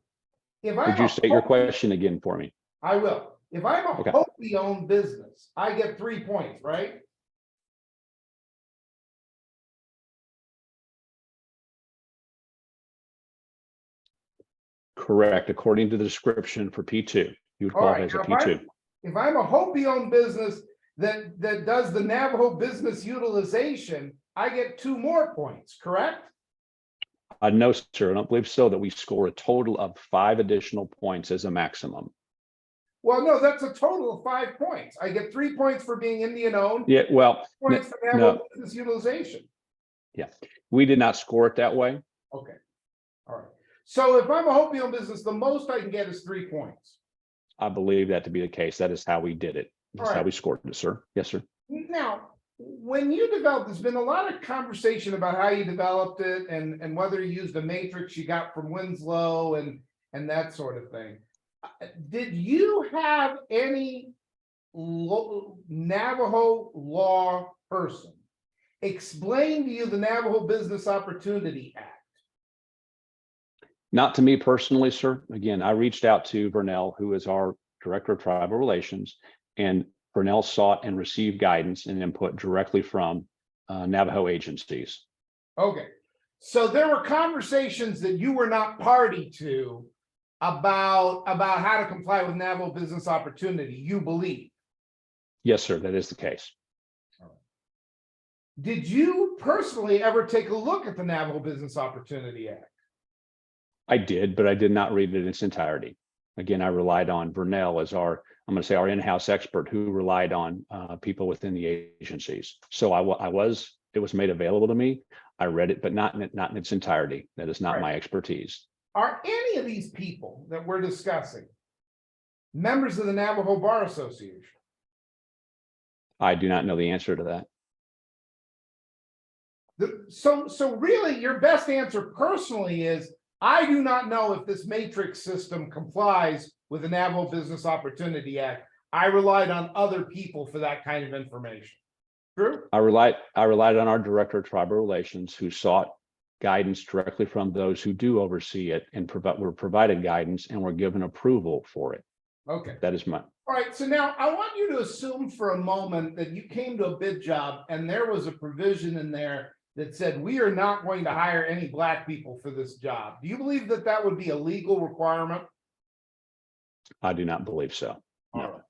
If Would you state your question again for me? I will. If I'm a Okay. Hopi-owned business, I get 3 points, right? Correct, according to the description for P2, you would All qualify right, as a now, P2. if I'm a Hopi-owned business that does the Navajo business utilization, I get 2 more points, correct? No, sir, I don't believe so, that we score a total of 5 additional points as a maximum. Well, no, that's a total of 5 points. I get 3 points for being Indian-owned. Yeah, well, Points for Navajo business utilization. yeah, we did not score it that way. Okay, all right. So if I'm a Hopi-owned business, the most I can get is 3 points. I believe that to be the case. That is how we did it. That's All how right. we scored it, sir. Yes, sir. Now, when you developed, there's been a lot of conversation about how you developed it and whether you used a matrix you got from Winslow and that sort of thing. Did you have any Navajo law person explain to you the Navajo Business Opportunity Act? Not to me personally, sir. Again, I reached out to Vernell, who is our Director of Tribal Relations, and Vernell sought and received guidance and input directly from Navajo agencies. Okay, so there were conversations that you were not party to about how to comply with Navajo Business Opportunity, you believe? Yes, sir, that is the case. Did you personally ever take a look at the Navajo Business Opportunity Act? I did, but I did not read it in its entirety. Again, I relied on Vernell as our, I'm going to say our in-house expert, who relied on people within the agencies. So it was made available to me. I read it, but not in its entirety. That is not Right. my expertise. Are any of these people that we're discussing members of the Navajo Bar Association? I do not know the answer to that. So really, your best answer personally is, I do not know if this matrix system complies with the Navajo Business Opportunity Act. I relied on other people for that kind of information. True? I relied on our Director of Tribal Relations, who sought guidance directly from those who do oversee it, and were provided guidance and were given approval for it. Okay. That is my. All right, so now I want you to assume for a moment that you came to a bid job and there was a provision in there that said, we are not going to hire any Black people for this job. Do you believe that that would be a legal requirement? I do not believe so. No. All right.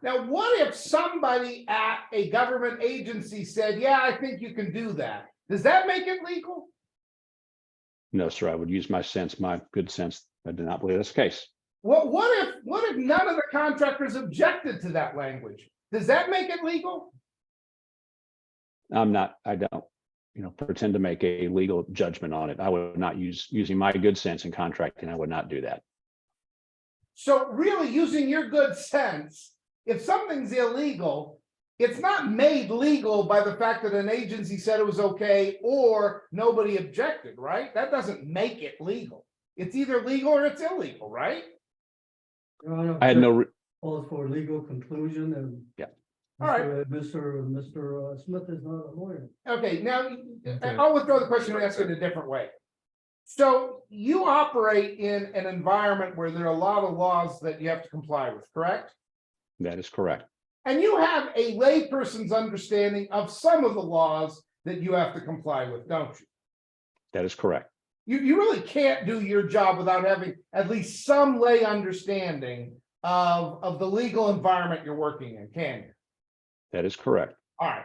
Now, what if somebody at a government agency said, yeah, I think you can do that? Does that make it legal? No, sir, I would use my sense, my good sense. I do not believe that's the case. Well, what if none of the contractors objected to that language? Does that make it legal? I don't, pretend to make a legal judgment on it. I would not using my good sense in contracting. I would not do that. So really, using your good sense, if something's illegal, it's not made legal by the fact that an agency said it was okay or nobody objected, right? That doesn't make it legal. It's either legal or it's illegal, right? Your Honor, I had no. calls for legal conclusion and. Yeah. All right. Mr. Smith is not a lawyer. Okay, now I'll withdraw the question and ask it a different way. So you operate in an environment where there are a lot of laws that you have to comply with, correct? That is correct. And you have a layperson's understanding of some of the laws that you have to comply with, don't you? That is correct. You really can't do your job without having at least some lay understanding of the legal environment you're working in, can you? That is correct. All right.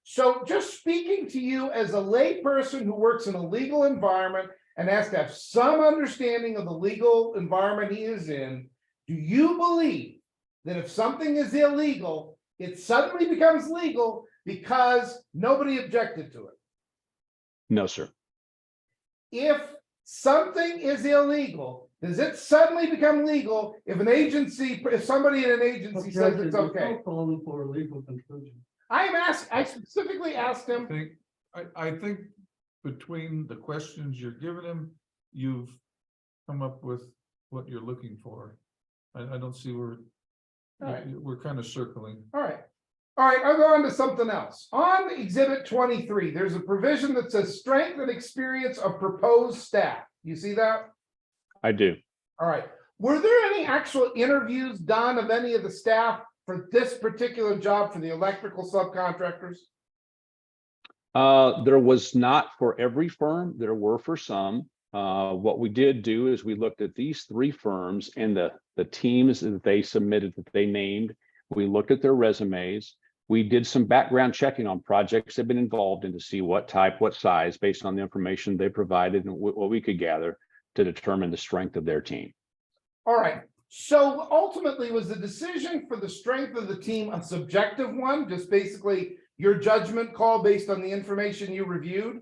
So just speaking to you as a layperson who works in a legal environment and has to have some understanding of the legal environment he is in, do you believe that if something is illegal, it suddenly becomes legal because nobody objected to it? No, sir. If something is illegal, does it suddenly become legal if an agency, if somebody in an agency says it's okay? Calling for a legal conclusion. I specifically asked him. I think between the questions you're giving him, you've come up with what you're looking for. I don't see where All right. we're kind of circling. All right. All right, I'll go on to something else. On exhibit 23, there's a provision that says strength and experience of proposed staff. You see that? I do. All right. Were there any actual interviews done of any of the staff for this particular job for the electrical subcontractors? There was not for every firm. There were for some. What we did do is we looked at these three firms and the teams that they submitted, that they named. We looked at their resumes. We did some background checking on projects they've been involved in to see what type, what size, based on the information they provided and what we could gather to determine the strength of their team. All right. So ultimately, was the decision for the strength of the team a subjective one? Just basically your judgment call based on the information you reviewed?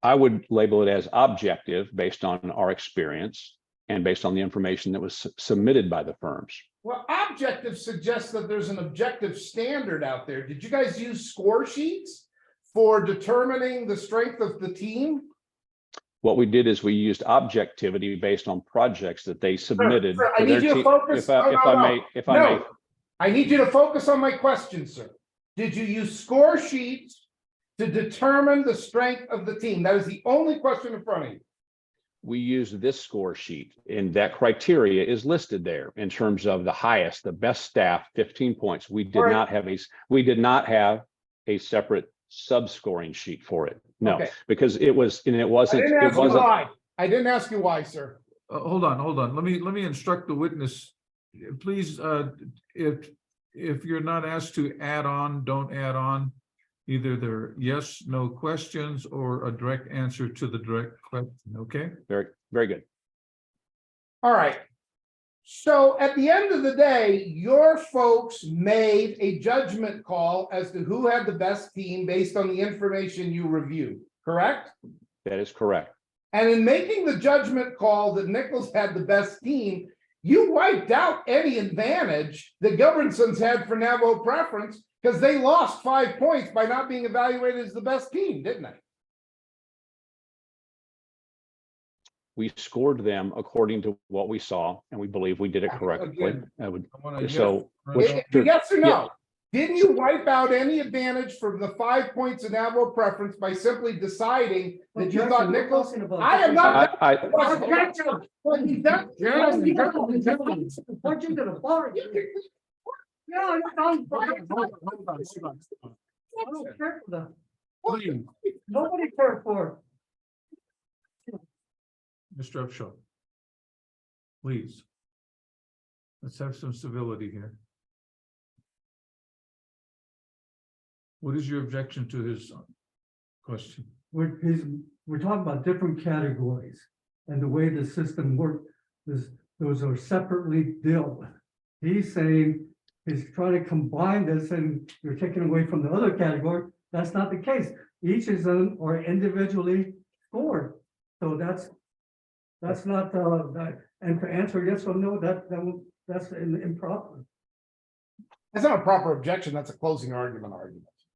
I would label it as objective based on our experience and based on the information that was submitted by the firms. Well, objective suggests that there's an objective standard out there. Did you guys use score sheets for determining the strength of the team? What we did is we used objectivity based on projects that they submitted. Sir, I need you to focus. I need you to focus on my question, sir. Did you use score sheets to determine the strength of the team? That is the only question in front of you. We used this score sheet, and that criteria is listed there in terms of the highest, the best staff, 15 points. We did not have a separate sub-scoring sheet for it. No, Okay. Because it wasn't. I didn't ask you why, sir. Hold on. Let me instruct the witness. Please, if you're not asked to add on, don't add on. Either they're yes, no questions or a direct answer to the direct question, okay? Very, very good. All right. So at the end of the day, your folks made a judgment call as to who had the best team based on the information you reviewed, correct? That is correct. And in making the judgment call that Nichols had the best team, you wiped out any advantage that Gilbertson's had for Navajo preference because they lost 5 points by not being evaluated as the best team, didn't they? We scored them according to what we saw, and we believe we did it correctly. Again, Yes or no? Didn't you wipe out any advantage from the 5 points of Navajo preference by simply deciding that you thought Nichols? I am not. Nobody cared for. Mr. Upshaw. Please. Let's have some civility here. What is your objection to his question? We're talking about different categories and the way the system works. Those are separately dealt with. He's saying he's trying to combine this and you're taking away from the other category. That's not the case. Each is individually scored. So that's not that. And to answer yes or no, that's improper. That's not a proper objection. That's a closing argument.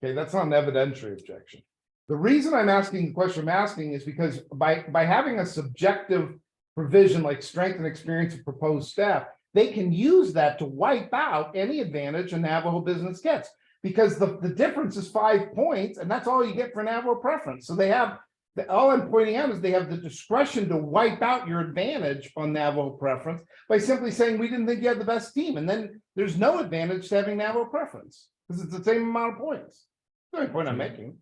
Okay, that's not an evidentiary objection. The reason I'm asking the question I'm asking is because by having a subjective provision like strength and experience of proposed staff, they can use that to wipe out any advantage a Navajo business gets because the difference is 5 points and that's all you get for Navajo preference. So they have All I'm pointing out is they have the discretion to wipe out your advantage on Navajo preference by simply saying, we didn't think you had the best team. And then there's no advantage to having Navajo preference because it's the same amount of points. That's the only point I'm making.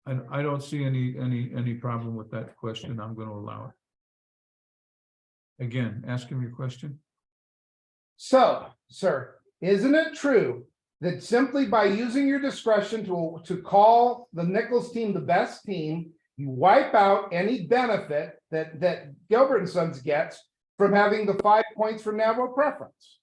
And I don't see any problem with that question. I'm going to allow it. Again, ask him your question. So, sir, isn't it true that simply by using your discretion to call the Nichols team the best team, you wipe out any benefit that Gilbert and Sons gets from having the 5 points for Navajo preference?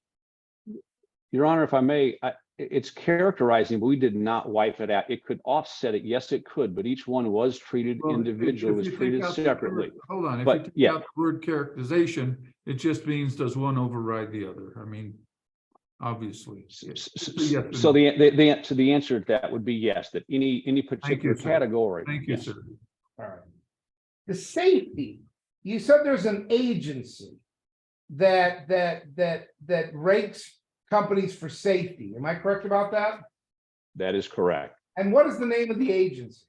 Your Honor, if I may, it's characterizing, but we did not wipe it out. It could offset it. Yes, it could, but each one was treated Well, individually, if was you take treated out the separately. word- Hold on, if But, you take yeah. out the word characterization, it just means does one override the other? I mean, obviously. So the answer to that would be yes, that any particular sir. category. Thank you, yes. sir. All right. The safety, you said there's an agency that ranks companies for safety. Am I correct about that? That is correct. And what is the name of the agency?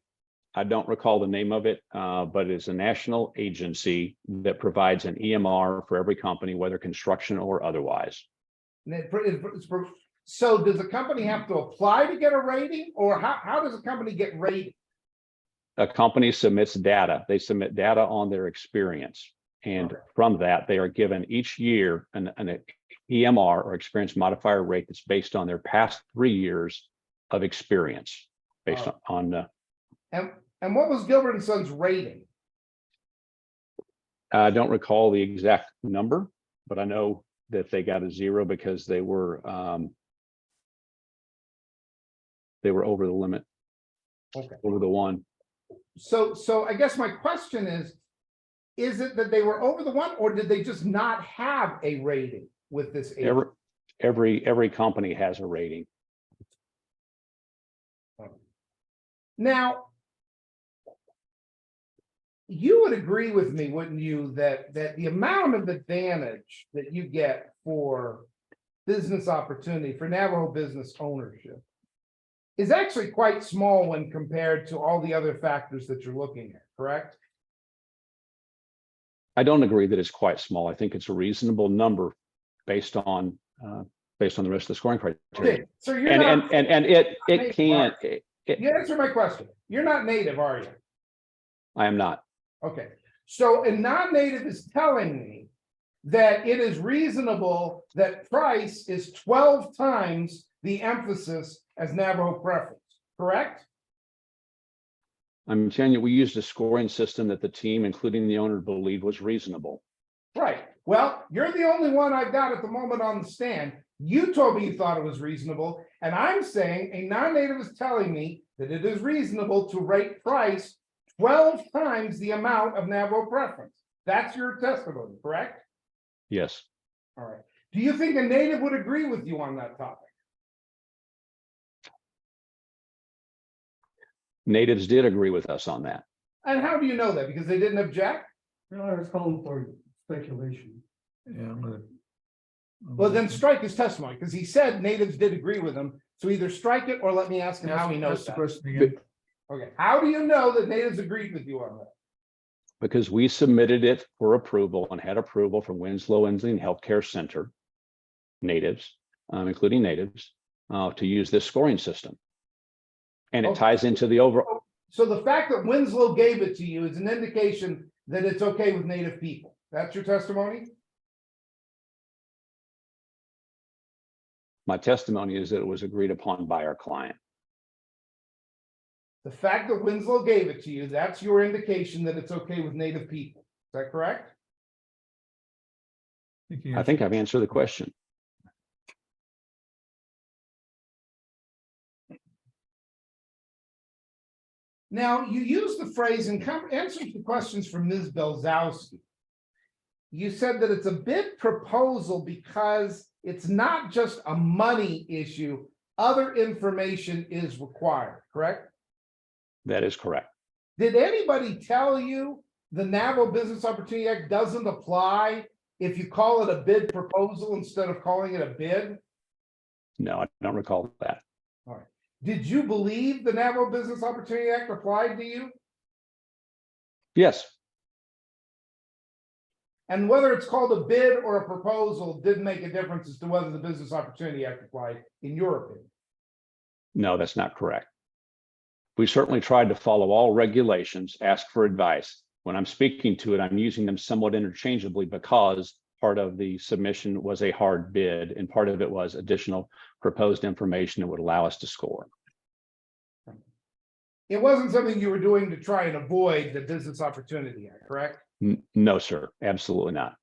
I don't recall the name of it, but it's a national agency that provides an EMR for every company, whether construction or otherwise. And so does a company have to apply to get a rating, or how does a company get rated? A company submits data. They submit data on their experience. And from that, they are given each year an EMR or experience modifier rate that's based on their past 3 years of experience based on. And what was Gilbert and Sons rating? I don't recall the exact number, but I know that they got a 0 because they were over the limit. Okay. Over the 1. So I guess my question is it that they were over the 1, or did they just not have a rating with this agency? Every company has a rating. Now, you would agree with me, wouldn't you, that the amount of advantage that you get for business opportunity, for Navajo business ownership, is actually quite small when compared to all the other factors that you're looking at, correct? I don't agree that it's quite small. I think it's a reasonable number based on the rest of the scoring criteria. Okay, so you're And it can. You answer my question. You're not native, are you? I am not. Okay, so a non-native is telling me that it is reasonable that price is 12 times the emphasis as Navajo preference, correct? I'm telling you, we used a scoring system that the team, including the owner, believed was reasonable. Right. Well, you're the only one I've got at the moment on the stand. You told me you thought it was reasonable, and I'm saying a non-native is telling me that it is reasonable to rate price 12 times the amount of Navajo preference. That's your testimony, correct? Yes. All right. Do you think a native would agree with you on that topic? Natives did agree with us on that. And how do you know that? Because they didn't object? You know, I was calling for speculation. Yeah. Well, then strike his testimony, because he said natives did agree with him. So either strike it or let me ask him how he knows Ask the that. question again. Okay, how do you know that natives agreed with you on that? Because we submitted it for approval and had approval from Winslow Indian Healthcare Center, natives, including natives, to use this scoring system. And it ties into the overall. So the fact that Winslow gave it to you is an indication that it's okay with native people. That's your testimony? My testimony is that it was agreed upon by our client. The fact that Winslow gave it to you, that's your indication that it's okay with native people. Is that correct? I think I've answered the question. Now, you use the phrase in answering to questions from Ms. Belzowski. You said that it's a bid proposal because it's not just a money issue. Other information is required, correct? That is correct. Did anybody tell you the Navajo Business Opportunity Act doesn't apply if you call it a bid proposal instead of calling it a bid? No, I don't recall that. All right. Did you believe the Navajo Business Opportunity Act applied to you? Yes, And whether it's called a bid or a proposal didn't make a difference as to whether the Business Opportunity Act applied, in your opinion. no, that's not correct. We certainly tried to follow all regulations, ask for advice. When I'm speaking to it, I'm using them somewhat interchangeably because part of the submission was a hard bid and part of it was additional proposed information that would allow us to score. It wasn't something you were doing to try and avoid the Business Opportunity Act, correct? No, sir, absolutely not.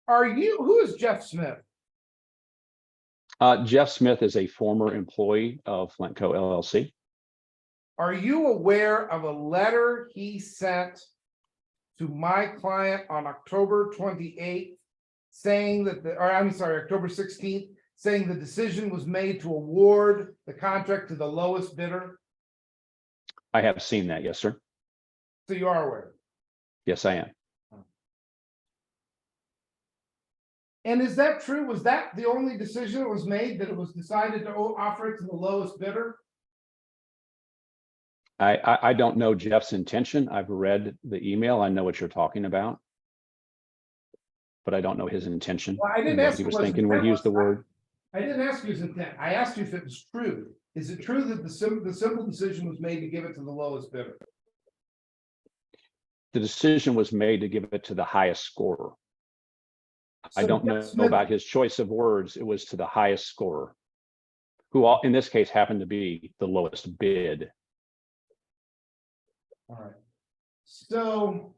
Who is Jeff Smith? Jeff Smith is a former employee of Flintco LLC. Are you aware of a letter he sent to my client on October 28th saying that October 16th, saying the decision was made to award the contract to the lowest bidder? I have seen that, yes, sir. So you are aware. Yes, I am. And is that true? Was that the only decision that was made, that it was decided to offer it to the lowest bidder? I don't know Jeff's intention. I've read the email. I know what you're talking about. But I don't know his intention. Well, I didn't what ask he you was what his thinking when he intent used the was. word. I didn't ask you his intent. I asked you if it was true. Is it true that the simple decision was made to give it to the lowest bidder? The decision was made to give it to the highest scorer. I So don't Jeff know Smith- about his choice of words. It was to the highest scorer, who in this case happened to be the lowest bid. All right. So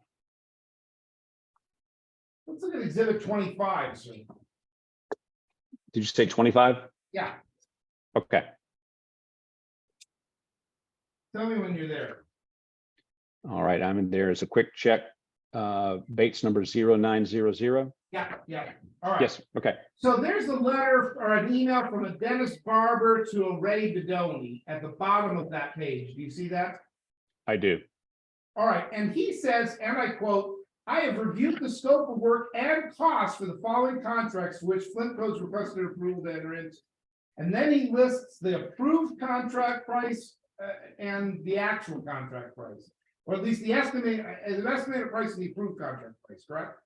let's look at exhibit 25, sir. Did you say 25? Yeah, Okay. tell me when you're there. All right. I'm in there as a quick check. Bates number 0900. Yeah. All right. Yes. Okay. So there's a letter or an email from a Dennis Barber to a Ray Bedoni at the bottom of that page. Do you see that? I do. All right, and he says, and I quote, "I have reviewed the scope of work and costs for the following contracts which Flintco's requested approval to enter into." And then he lists the approved contract price and the actual contract price, or at least the estimated price of the approved contract price, correct?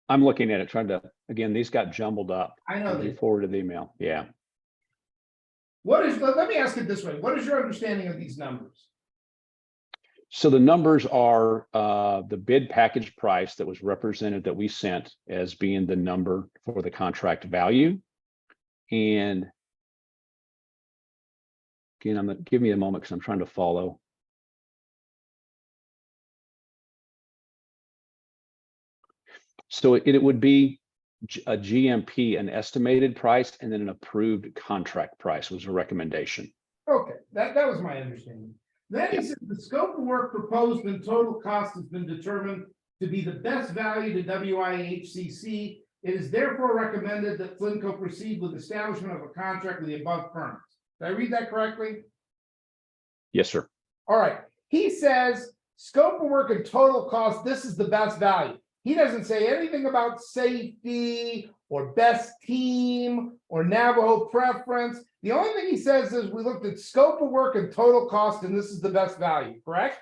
I'm looking at it, trying to, again, these got jumbled up. I know You they. forwarded the email. Yeah. Let me ask it this way. What is your understanding of these numbers? So the numbers are the bid package price that was represented that we sent as being the number for the contract value. And again, give me a moment because I'm trying to follow. So it would be a GMP, an estimated price, and then an approved contract price was a recommendation. Okay, that was my understanding. Then he said the scope of work proposed and total cost has been determined to be the best value to WIHCC. It is therefore recommended that Flintco proceed with establishment of a contract with the above firms. Did I read that correctly? Yes, sir. All right. He says scope of work and total cost, this is the best value. He doesn't say anything about safety or best team or Navajo preference. The only thing he says is we looked at scope of work and total cost, and this is the best value, correct?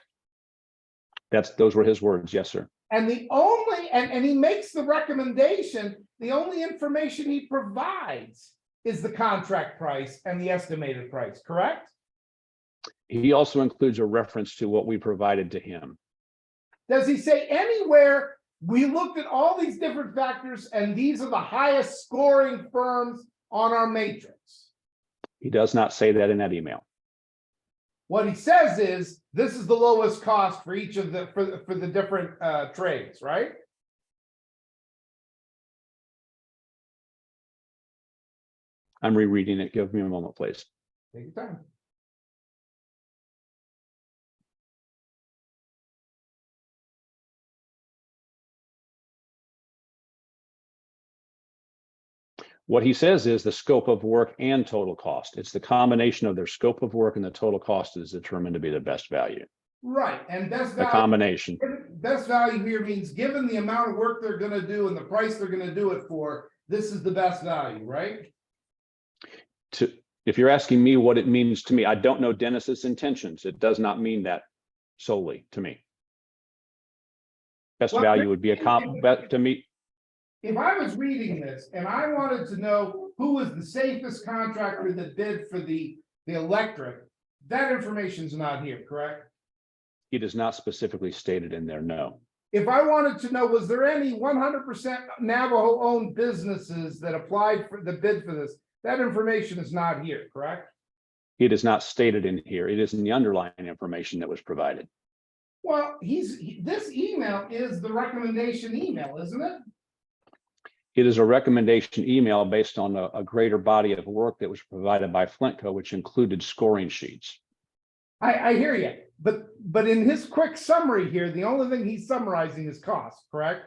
Those were his words. Yes, sir. And the only, and he makes the recommendation, the only information he provides is the contract price and the estimated price, correct? He also includes a reference to what we provided to him. Does he say anywhere, we looked at all these different factors and these are the highest scoring firms on our matrix? He does not say that in that email. What he says is, this is the lowest cost for each of the, for the different trades, right? I'm rereading it. Give me a moment, please. Take your time. What he says is the scope of work and total cost. It's the combination of their scope of work and the total cost is determined to be the best value. Right, and best The value. combination. Best value here means given the amount of work they're gonna do and the price they're gonna do it for, this is the best value, right? If you're asking me what it means to me, I don't know Dennis's intentions. It does not mean that solely to me. Best Well, value would be to me. If I was reading this and I wanted to know who was the safest contractor that bid for the electric, that information's not here, correct? It is not specifically stated in there, no. If I wanted to know, was there any 100% Navajo-owned businesses that applied for the bid for this? That information is not here, correct? It is not stated in here. It is in the underlying information that was provided. Well, this email is the recommendation email, isn't it? It is a recommendation email based on a greater body of work that was provided by Flintco, which included scoring sheets. I hear you, but in his quick summary here, the only thing he's summarizing is cost, correct?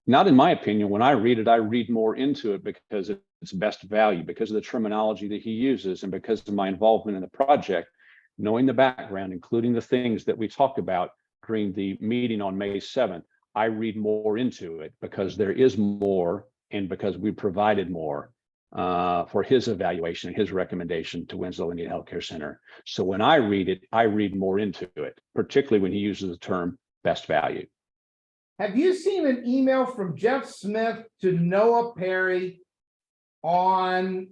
Not in my opinion. When I read it, I read more into it because it's best value, because of the terminology that he uses, and because of my involvement in the project, knowing the background, including the things that we talked about during the meeting on May 7th. I read more into it because there is more, and because we provided more for his evaluation and his recommendation to Winslow Indian Healthcare Center. So when I read it, I read more into it, particularly when he uses the term best value. Have you seen an email from Jeff Smith to Noah Perry on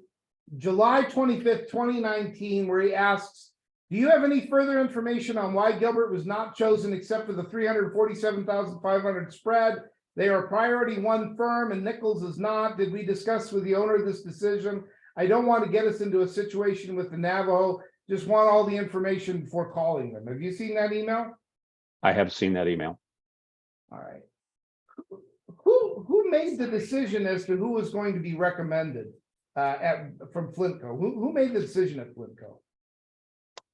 July 25th, 2019, where he asks, do you have any further information on why Gilbert was not chosen except for the $347,500 spread? They are a priority one firm and Nichols is not. Did we discuss with the owner of this decision? I don't want to get us into a situation with the Navajo. Just want all the information before calling them. Have you seen that email? I have seen that email. All right. Who made the decision as to who was going to be recommended from Flintco? Who made the decision at Flintco?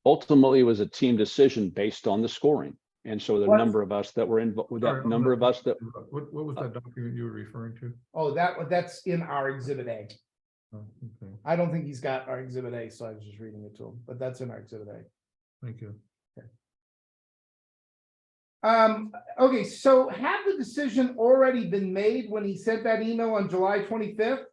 Ultimately, it was a team decision based on the scoring. And so the number of us that were involved with that number of us that. What was that document you were referring to? Oh, that's in our exhibit A. Oh, okay, I don't think he's got our exhibit A, so I was just reading it to him, but that's in our exhibit A. thank you. Okay, so had the decision already been made when he sent that email on July 25th?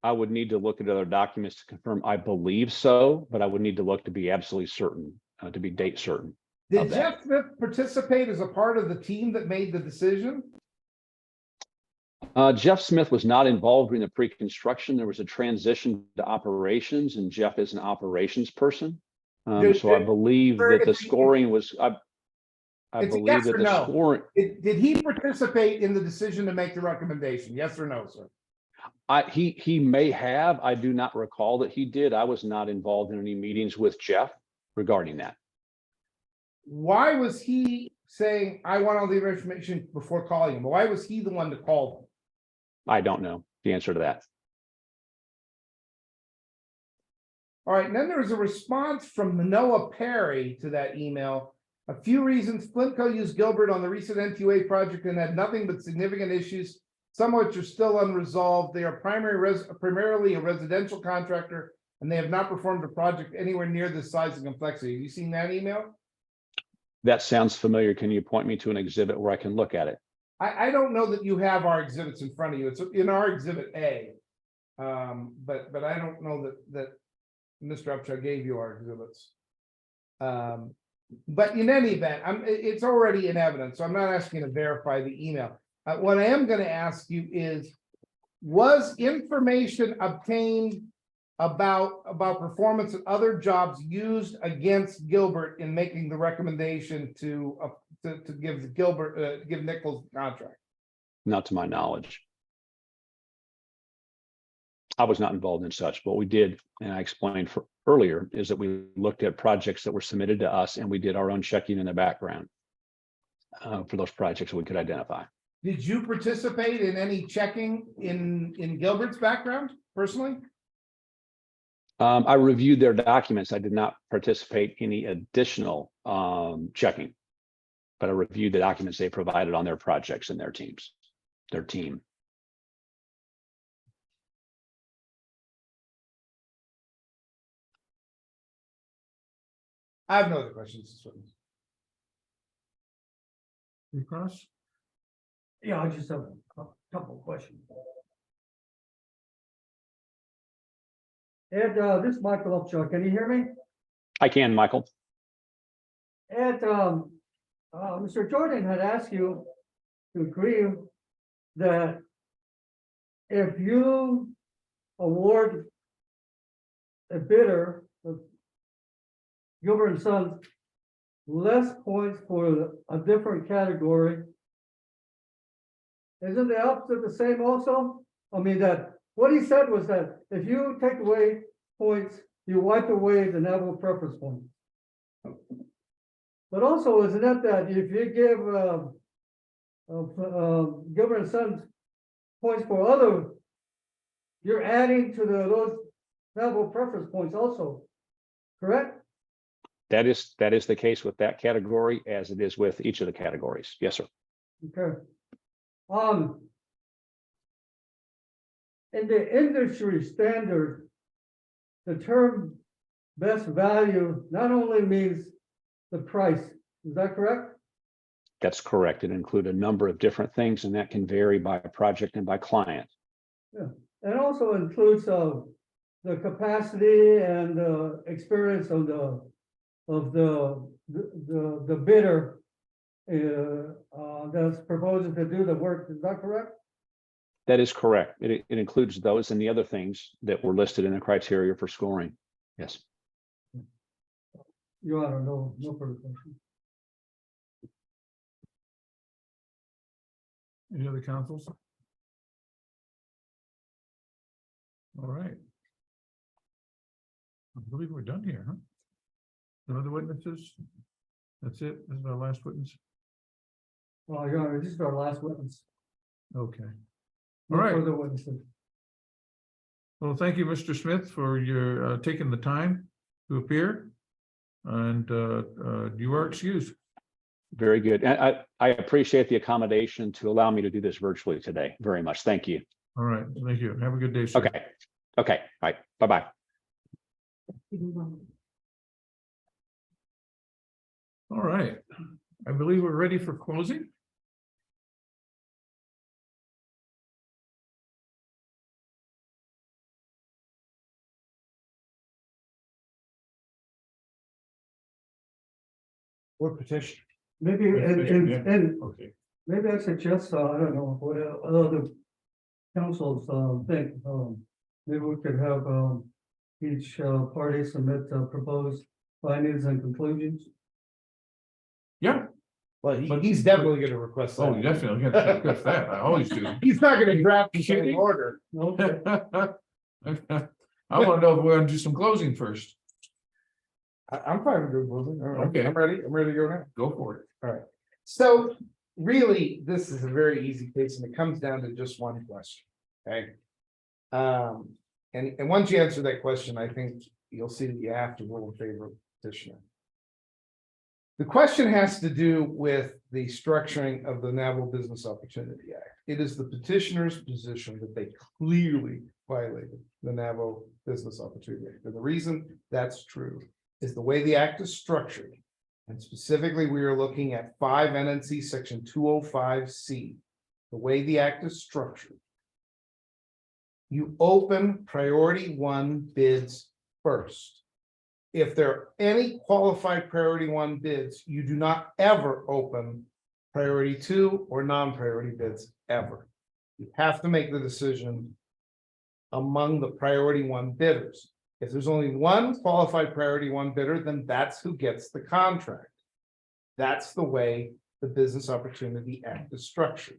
I would need to look at other documents to confirm. I believe so, but I would need to look to be absolutely certain, to be date certain. Did Jeff Smith participate as a part of the team that made the decision? Jeff Smith was not involved in the pre-construction. There was a transition to operations, and Jeff is an operations person. So I believe that the scoring was. I believe that the scoring. Did he participate in the decision to make the recommendation? Yes or no, sir? He may have. I do not recall that he did. I was not involved in any meetings with Jeff regarding that. Why was he saying, I want all the information before calling him? Why was he the one to call them? I don't know the answer to that. All right, and then there was a response from Manoa Perry to that email. A few reasons. Flintco used Gilbert on the recent NQA project and had nothing but significant issues, some of which are still unresolved. They are primarily a residential contractor, and they have not performed a project anywhere near this size and complexity. Have you seen that email? That sounds familiar. Can you point me to an exhibit where I can look at it? I don't know that you have our exhibits in front of you. It's in our exhibit A. But I don't know that Mr. Upshaw gave you our exhibits. But in any event, it's already in evidence, so I'm not asking to verify the email. What I am going to ask you is, was information obtained about performance of other jobs used against Gilbert in making the recommendation to give give Nichols the contract? Not to my knowledge. I was not involved in such. What we did, and I explained earlier, is that we looked at projects that were submitted to us, and we did our own checking in the background for those projects we could identify. Did you participate in any checking in Gilbert's background personally? I reviewed their documents. I did not participate in any additional checking, but I reviewed the documents they provided on their projects and their teams, their team. I have no other questions. Cross? Yeah, I just have a couple of questions. Ed, this is Michael Upshaw. Can you hear me? I can, Michael. Ed, Mr. Jordan had asked you to agree that if you award a bidder of Gilbert and Sons less points for a different category, isn't the opposite the same also? I mean, that, what he said was that if you take away points, you wipe away the naval preference point. But also, isn't it that if you give Gilbert and Sons points for other, you're adding to those naval preference points also, correct? That is the case with that category as it is with each of the categories. Yes, sir. Okay. In the industry standard, the term best value not only means the price, is that correct? That's correct. It includes a number of different things, and that can vary by project and by client. It also includes the capacity and the experience of the bidder that's proposing to do the work. Is that correct? That is correct. It includes those and the other things that were listed in the criteria for scoring. Yes. You ought to know, no further question. Any other councils? All right. I believe we're done here, huh? No other witnesses? That's it. This is our last witness. Well, Your Honor, this is our last witness. Okay. No All right. further witnesses. Well, thank you, Mr. Smith, for your taking the time to appear. And you are excused. Very good. And I appreciate the accommodation to allow me to do this virtually today. Very much. Thank you. All right. Thank you. Have a good day, sir. Okay. Okay. All right. Bye-bye. All right. I believe we're ready for closing. Or petition. Maybe, and Okay. maybe I suggest, I don't know, what other councils think, maybe we could have each party submit proposed findings and conclusions. Yeah. Well, he's definitely gonna request that. Oh, definitely. Get that. I always do. He's not gonna draft the same Kidding? order. Okay. I want to know if we're going to do some closing first. I'm fine with doing closing. All right. Okay. I'm ready to go now. Go for it. All right. So really, this is a very easy case and it comes down to just one question. Okay. And once you answer that question, I think you'll see that you have to rule in favor of the petitioner. The question has to do with the structuring of the Naval Business Opportunity Act. It is the petitioner's position that they clearly violated the Naval Business Opportunity Act. And the reason that's true is the way the act is structured. And specifically, we are looking at 5 NNC section 205C. The way the act is structured. You open priority 1 bids first. If there are any qualified priority 1 bids, you do not ever open priority 2 or non-priority bids ever. You have to make the decision among the priority 1 bidders. If there's only one qualified priority 1 bidder, then that's who gets the contract. That's the way the Business Opportunity Act is structured.